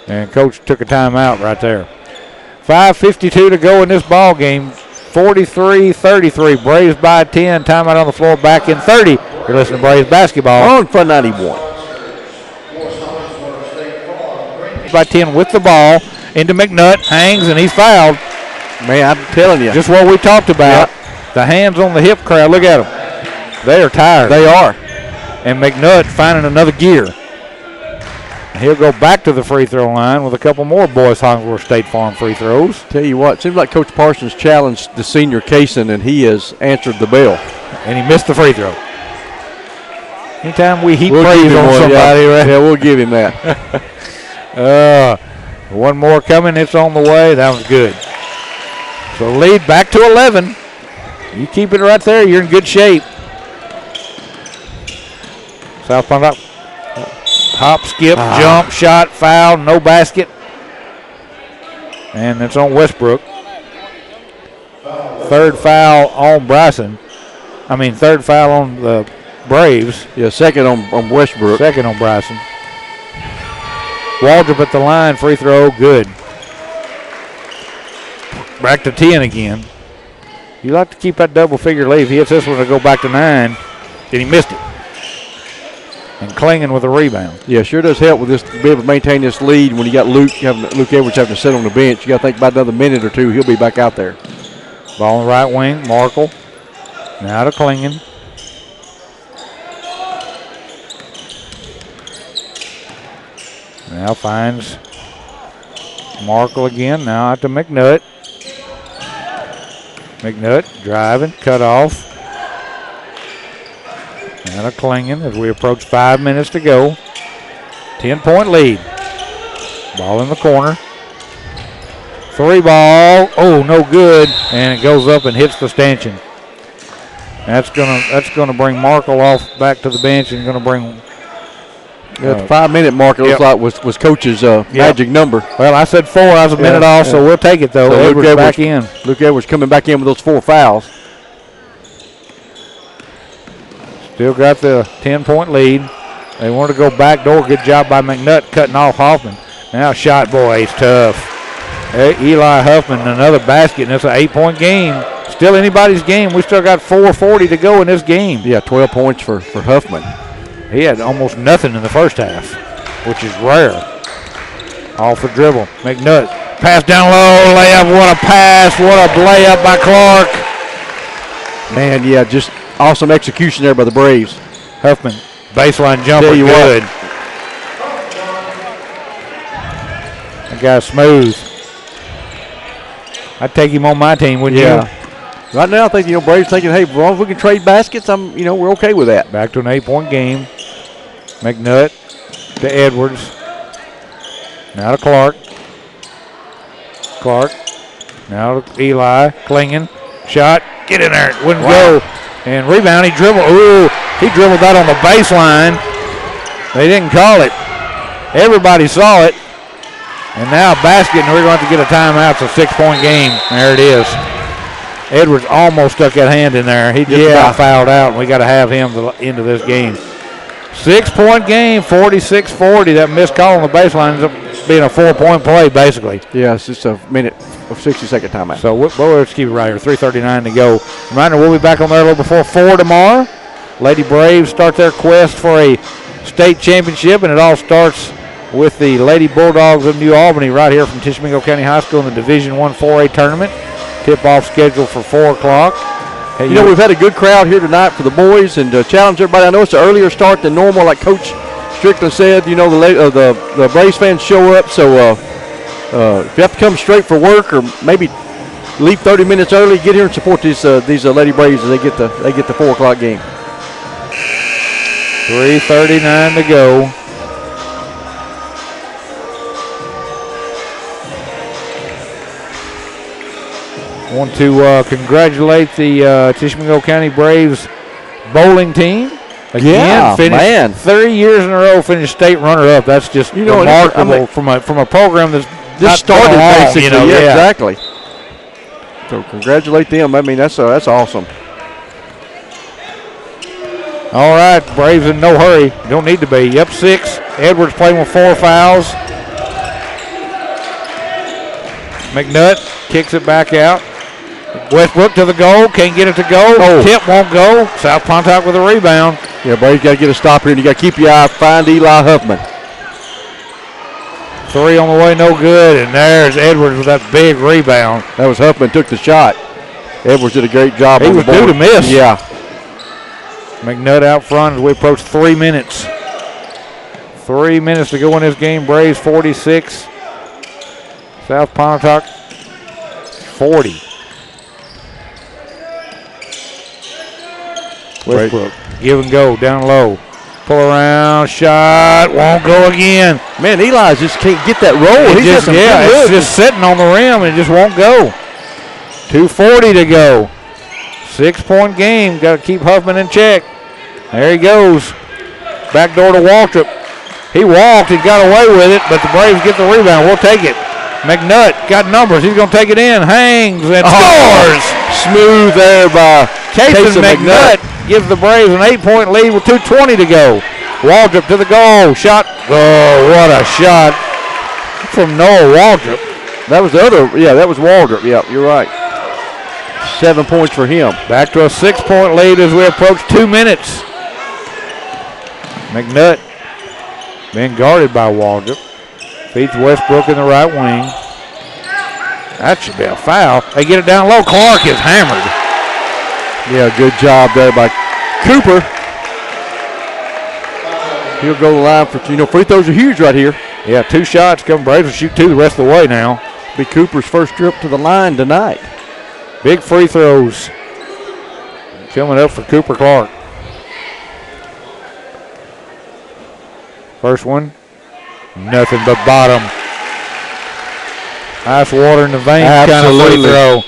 And Coach took a timeout right there. 5:52 to go in this ball game. 43-33. Braves by 10. Timeout on the floor. Back in 30. You're listening to Braves basketball. On Fun 91. By 10 with the ball. Into McNutt. Hangs and he's fouled. Man, I'm telling you. Just what we talked about. Yep. The hands on the hip crowd. Look at them. They are tired. They are. And McNutt finding another gear. He'll go back to the free throw line with a couple more Boys Hollingsworth State Farm free throws. Tell you what, seems like Coach Parsons challenged the senior Kaysen, and he has answered the bell. And he missed the free throw. Anytime we heap praise on somebody, right? Yeah, we'll give him that. One more coming. It's on the way. That was good. So lead back to 11. You keep it right there, you're in good shape. South Pontotoc. Hop, skip, jump, shot, foul, no basket. And it's on Westbrook. Third foul on Bryson. Third foul on the Braves. Yeah, second on Westbrook. Second on Bryson. Waldrop at the line, free throw, good. Back to 10 again. You like to keep that double figure lead. If he hits this one to go back to 9, then he missed it. And Klingon with a rebound. Yeah, sure does help with this to be able to maintain this lead when you got Luke Edwards having to sit on the bench. You got to think about another minute or two, he'll be back out there. Ball on the right wing, Markle. Now to Klingon. Now finds Markle again. Now out to McNutt. McNutt driving, cut off. Now to Klingon as we approach 5 minutes to go. 10-point lead. Ball in the corner. 3 ball. Oh, no good. And it goes up and hits the stanchion. That's gonna bring Markle off back to the bench and gonna bring. The 5 minute mark it looks like was Coach's magic number. Well, I said 4. I was a minute off, so we'll take it though. So Edwards back in. Luke Edwards coming back in with those 4 fouls. Still got the 10-point lead. They want to go back door. Good job by McNutt cutting off Hoffman. Now shot, boy, he's tough. Hey, Eli Huffman, another basket, and it's an 8-point game. Still anybody's game. We still got 4:40 to go in this game. Yeah, 12 points for Huffman. He had almost nothing in the first half, which is rare. Off the dribble. McNutt. Pass down low. Layup. What a pass. What a layup by Clark. Man, yeah, just awesome execution there by the Braves. Huffman. Baseline jumper. Good. That guy's smooth. I'd take him on my team, wouldn't you? Right now, I think, Braves thinking, hey, as long as we can trade baskets, we're okay with that. Back to an 8-point game. McNutt to Edwards. Now to Clark. Now to Eli. Klingon. Shot. Get in there. It wouldn't go. And rebound. He dribbled. Ooh. He dribbled that on the baseline. They didn't call it. Everybody saw it. And now basket, and we're going to have to get a timeout. It's a 6-point game. There it is. Edwards almost stuck that hand in there. He just about fouled out, and we got to have him into this game. 6-point game, 46-40. That missed call on the baseline ends up being a 4-point play, basically. Yeah, it's just a minute of 60-second timeout. So let's keep it right here. 3:39 to go. Reminder, we'll be back on there a little before 4 tomorrow. Lady Braves start their quest for a state championship, and it all starts with the Lady Bulldogs of New Albany right here from Tishomingo County High School in the Division I 4A tournament. Tip-off scheduled for 4 o'clock. Hey, you know, we've had a good crowd here tonight for the boys, and challenge everybody. I know it's an earlier start than normal, like Coach Strickland said. You know, the Braves fans show up, so if you have to come straight for work or maybe leave 30 minutes early, get here and support these Lady Braves as they get the 4 o'clock game. 3:39 to go. Want to congratulate the Tishomingo County Braves bowling team. Again, finished 3 years in a row, finished state runner-up. That's just remarkable from a program that's just started basically. You know, yeah, exactly. So congratulate them. I mean, that's awesome. All right, Braves in no hurry. Don't need to be. Up 6. Edwards playing with 4 fouls. McNutt kicks it back out. Westbrook to the goal. Can't get it to go. Oh. Tip won't go. South Pontotoc with a rebound. Yeah, Braves got to get a stop here, and you got to keep your eye. Find Eli Huffman. 3 on the way, no good. And there's Edwards with that big rebound. That was Huffman took the shot. Edwards did a great job. He was due to miss. Yeah. McNutt out front as we approach 3 minutes. 3 minutes to go in this game. Braves 46. South Pontotoc 40. Westbrook, give and go, down low. Pull around, shot, won't go again. Man, Eli just can't get that roll. It's just sitting on the rim and it just won't go. 2:40 to go. 6-point game, got to keep Huffman in check. There he goes. Back door to Waltrip. He walked, he got away with it, but the Braves get the rebound. We'll take it. McNutt got numbers. He's going to take it in. Hangs and scores. Smooth there by Casey McNutt gives the Braves an 8-point lead with 2:20 to go. Waldrop to the goal. Shot. Oh, what a shot from Noah Waldrop. That was the other. Yeah, that was Waldrop. Yeah, you're right. 7 points for him. Back to a 6-point lead as we approach 2 minutes. McNutt being guarded by Waldrop. Feeds Westbrook in the right wing. That should be a foul. They get it down low. Clark is hammered. Yeah, good job there by Cooper. He'll go to the line for, free throws are huge right here. Yeah, 2 shots coming. Braves will shoot 2 the rest of the way now. Be Cooper's first trip to the line tonight. Big free throws coming up for Cooper Clark. First one, nothing but bottom. Ice water in the veins kind of free throw.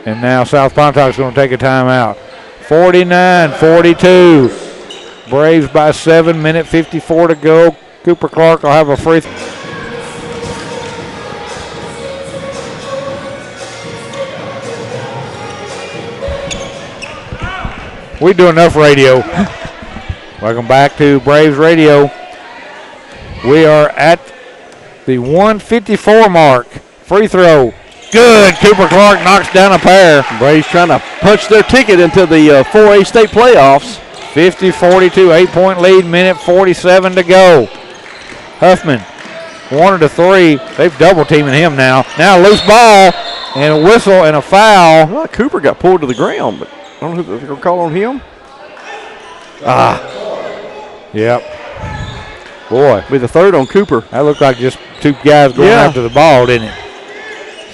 And now South Pontoc's going to take a timeout. 49-42. Braves by 7, minute 54 to go. Cooper Clark will have a free throw. We do enough radio. Welcome back to Braves Radio. We are at the 154 mark. Free throw. Good. Cooper Clark knocks down a pair. Braves trying to punch their ticket into the 4A state playoffs. 50-42, 8-point lead, minute 47 to go. Huffman wanted a 3. They've double teaming him now. Now loose ball and a whistle and a foul. Well, Cooper got pulled to the ground, but I don't know if they're going to call on him. Yep. Boy. Be the third on Cooper. That looked like just 2 guys going after the ball, didn't it?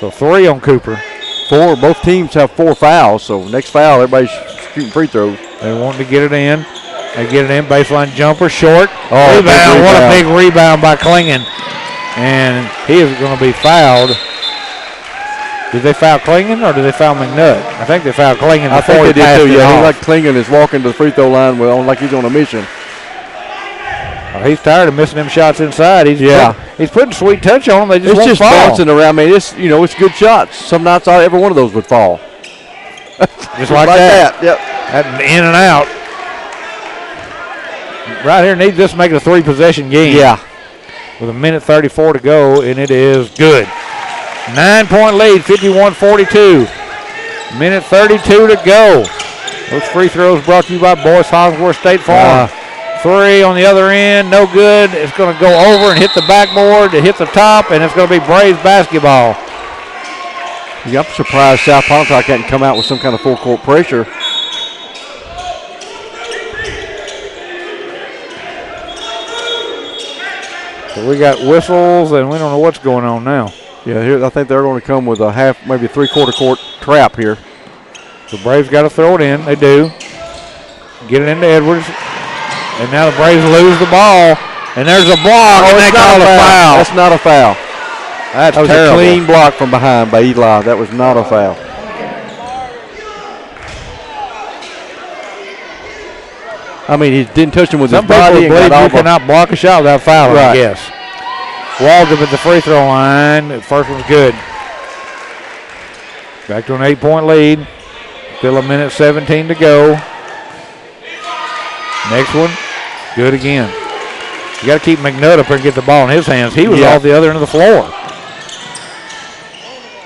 So 3 on Cooper. 4. Both teams have 4 fouls, so next foul, everybody's shooting free throws. They want to get it in. They get it in. Baseline jumper, short. Oh, rebound. What a big rebound by Klingon. And he is going to be fouled. Did they foul Klingon or did they foul McNutt? I think they fouled Klingon. I think they did too, yeah. He like Klingon is walking to the free throw line like he's on a mission. He's tired of missing them shots inside. He's putting sweet touch on them. They just won't just fall. Bouncing around. I mean, it's good shots. Some nights every one of those would fall. Just like that. Yep. That in and out. Right here needs this to make it a 3-possession game. Yeah. With a minute 34 to go, and it is good. 9-point lead, 51-42. Minute 32 to go. Those free throws brought to you by Boyce Hollingsworth State Farm. 3 on the other end, no good. It's going to go over and hit the backboard, to hit the top, and it's going to be Braves basketball. I'm surprised South Pontotoc hadn't come out with some kind of full court pressure. So we got whistles, and we don't know what's going on now. Yeah, here I think they're going to come with a half, maybe three-quarter court trap here. The Braves got to throw it in. They do. Get it into Edwards. And now the Braves lose the ball. And there's a block. Oh, and they call a foul. That's not a foul. That was terrible. A clean block from behind by Eli. That was not a foul. I mean, he didn't touch him with his body. Some people believe you cannot block a shot without fouling, right. I guess. Waldrop at the free throw line. The first one's good. Back to an 8-point lead. Still a minute 17 to go. Next one, good again. You got to keep McNutt up here and get the ball in his hands. He was off the other end of the floor.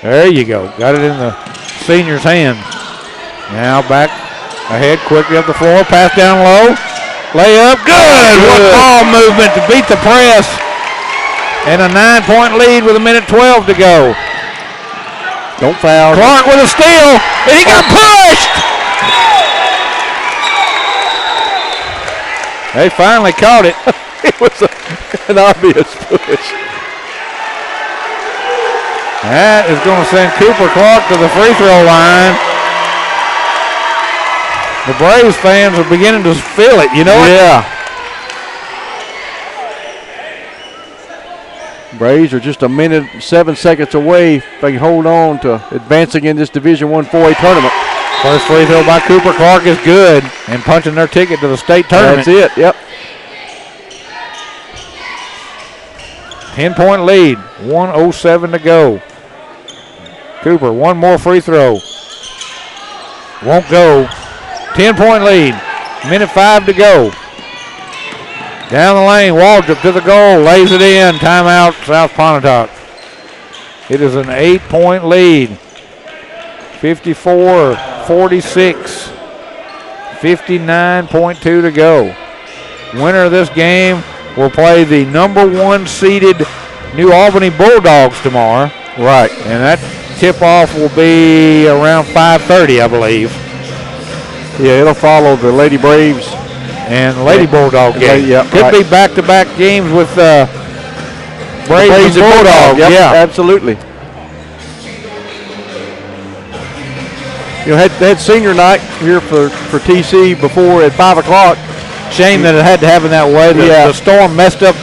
There you go. Got it in the senior's hands. Now back ahead quickly up the floor. Pass down low. Layup. Good. What ball movement to beat the press. And a 9-point lead with a minute 12 to go. Don't foul. Clark with a steal. And he got pushed. They finally caught it. It was an obvious push. That is going to send Cooper Clark to the free throw line. The Braves fans are beginning to feel it, you know? Yeah. Braves are just a minute, 7 seconds away if they can hold on to advancing in this Division I 4A tournament. First free throw by Cooper Clark is good and punching their ticket to the state tournament. That's it, yep. 10-point lead, 1:07 to go. Cooper, one more free throw. Won't go. 10-point lead, minute 5 to go. Down the lane, Waldrop to the goal, lays it in. Timeout, South Pontotoc. It is an 8-point lead. 54-46. 59.2 to go. Winner of this game will play the number 1 seeded New Albany Bulldogs tomorrow. Right. And that tip-off will be around 5:30, I believe. Yeah, it'll follow the Lady Braves and Lady Bulldog game. Yeah, could be back-to-back games with Braves and Bulldogs. Yep, yeah, absolutely. You know, they had senior night here for TC before at 5 o'clock. Shame that it had to happen that way. The storm messed up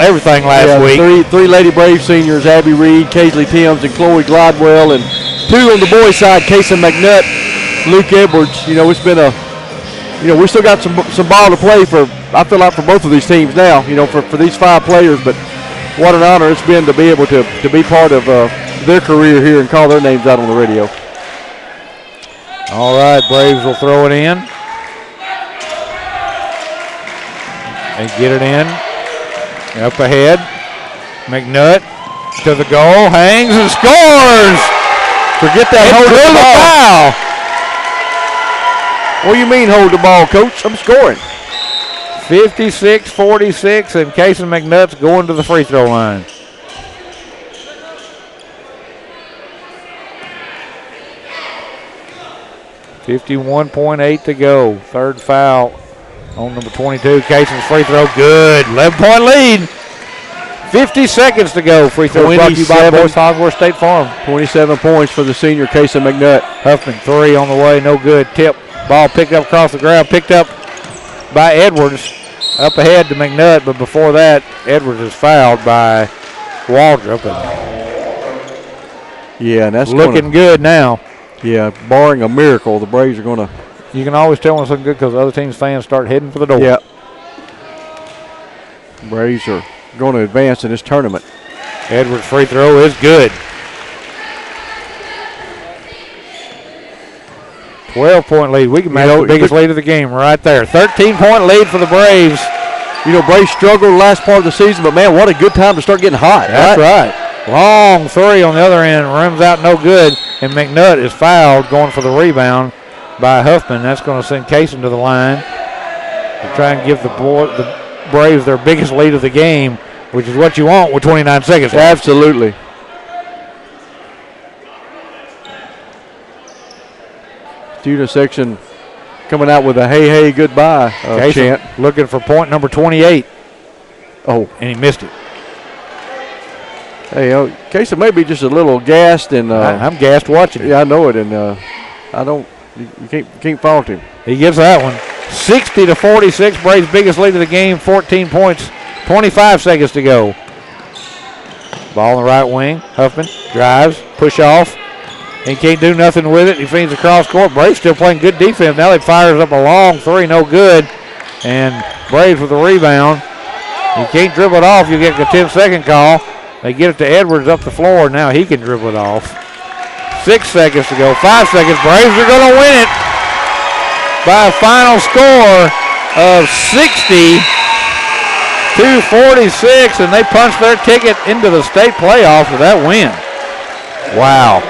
everything last week. Three Lady Braves seniors, Abby Reed, Kaisley Timms, and Chloe Glidewell, and 2 on the boys' side, Kason McNutt, Luke Edwards. You know, it's been we still got some ball to play for, I feel like, for both of these teams now, you know, for these 5 players. But what an honor it's been to be able to be part of their career here and call their names out on the radio. All right, Braves will throw it in. They get it in. Up ahead. McNutt to the goal. Hangs and scores. Forget that hold the ball. What do you mean hold the ball, Coach? I'm scoring. 56-46, and Kason McNutt's going to the free throw line. $51.8 to go. Third foul on number 22. Kason's free throw, good. 11-point lead. 50 seconds to go. Free throw brought to you by Boyce Hogwarts State Farm. 27 points for the senior Kason McNutt. Huffman, 3 on the way, no good. Tip, ball picked up across the ground, picked up by Edwards. Up ahead to McNutt, but before that, Edwards is fouled by Waldrop. Yeah, and that's looking good now. Yeah, barring a miracle, the Braves are going to. You can always tell when it's looking good because the other team's fans start heading for the door. Yeah. Braves are going to advance in this tournament. Edwards' free throw is good. 12-point lead. We can make the biggest lead of the game right there. 13-point lead for the Braves. You know, Braves struggled the last part of the season, but, man, what a good time to start getting hot. That's right. Long 3 on the other end. Rims out no good. And McNutt is fouled going for the rebound by Huffman. That's going to send Kason to the line to try and give the Braves their biggest lead of the game, which is what you want with 29 seconds left. Absolutely. Student section coming out with a hey goodbye chant. Looking for point number 28. Oh, and he missed it. Hey, Casey may be just a little gassed, and I'm gassed watching it. Yeah, I know it, and I don't. You can't fault him. He gives that one. 60-46, Braves' biggest lead of the game. 14 points. 25 seconds to go. Ball on the right wing. Huffman drives, push off. He can't do nothing with it. He feeds across court. Braves still playing good defense. Now he fires up a long three, no good. And Braves with the rebound. You can't dribble it off. You get the 10-second call. They get it to Edwards up the floor. Now he can dribble it off. 6 seconds to go. 5 seconds. Braves are going to win it by a final score of 60-46, and they punch their ticket into the state playoffs with that win. Wow.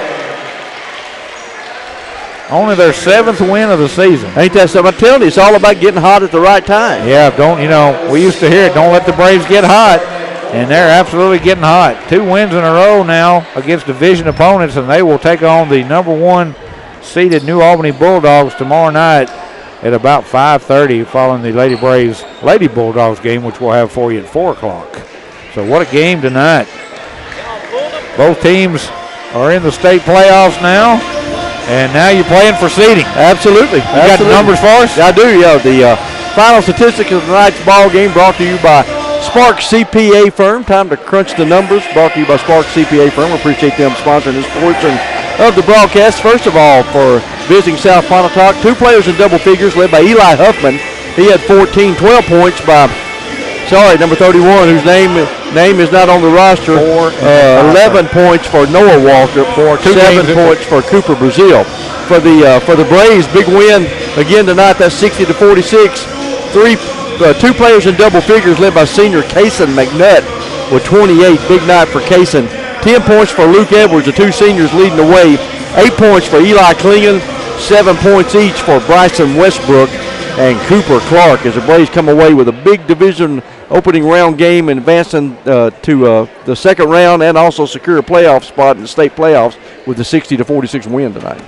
Only their 7th win of the season. Ain't that something? I'm telling you, it's all about getting hot at the right time. Yeah, we used to hear it, don't let the Braves get hot. And they're absolutely getting hot. 2 wins in a row now against division opponents, and they will take on the number 1 seeded New Albany Bulldogs tomorrow night at about 5:30 following the Lady Braves Lady Bulldogs game, which we'll have for you at 4 o'clock. So what a game tonight. Both teams are in the state playoffs now, and now you're playing for seeding. Absolutely. You got the numbers for us? I do, yeah. The final statistics of tonight's ball game brought to you by Spark CPA Firm. Time to crunch the numbers. Brought to you by Spark CPA Firm. We appreciate them sponsoring this portion of the broadcast. First of all, for visiting South Pontotoc, 2 players in double figures led by Eli Huffman. He had 12 points by, number 31, whose name is not on the roster. 11 points for Noah Waltrip. 7 points for Cooper Brazil. For the Braves, big win again tonight. That's 60-46. 2 players in double figures led by senior Kaysen McNutt with 28. Big night for Kaysen. 10 points for Luke Edwards, the 2 seniors leading the way. 8 points for Eli Klingon. 7 points each for Bryson Westbrook and Cooper Clark as the Braves come away with a big division opening round game and advancing to the second round and also secure a playoff spot in the state playoffs with the 60-46 win tonight.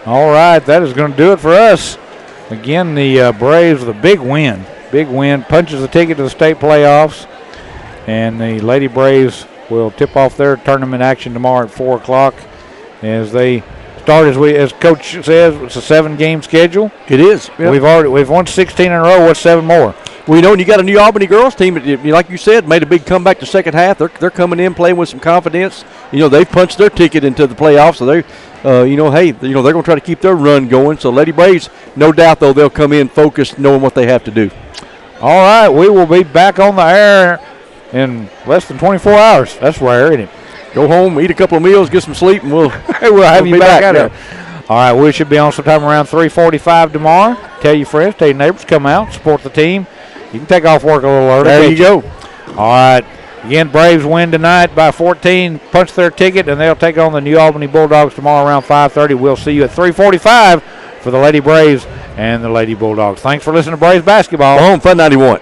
All right, that is going to do it for us. Again, the Braves with a big win. Big win, punches the ticket to the state playoffs. And the Lady Braves will tip off their tournament action tomorrow at 4 o'clock as they start, as Coach says, it's a 7-game schedule. It is. Yep. We've won 16 in a row. What's 7 more? Well, and you got a New Albany girls team that, like you said, made a big comeback the second half. They're coming in playing with some confidence. They've punched their ticket into the playoffs, so they're going to try to keep their run going. So Lady Braves, no doubt, though, they'll come in focused, knowing what they have to do. All right, we will be back on the air in less than 24 hours. That's rare, isn't it? Go home, eat a couple of meals, get some sleep, and we'll have you back out there. All right, we should be on sometime around 3:45 tomorrow. Tell your friends, tell your neighbors, come out, support the team. You can take off work a little early. There you go. All right. Again, Braves win tonight by 14, punch their ticket, and they'll take on the New Albany Bulldogs tomorrow around 5:30. We'll see you at 3:45 for the Lady Braves and the Lady Bulldogs. Thanks for listening to Braves Basketball. Home Fun 91.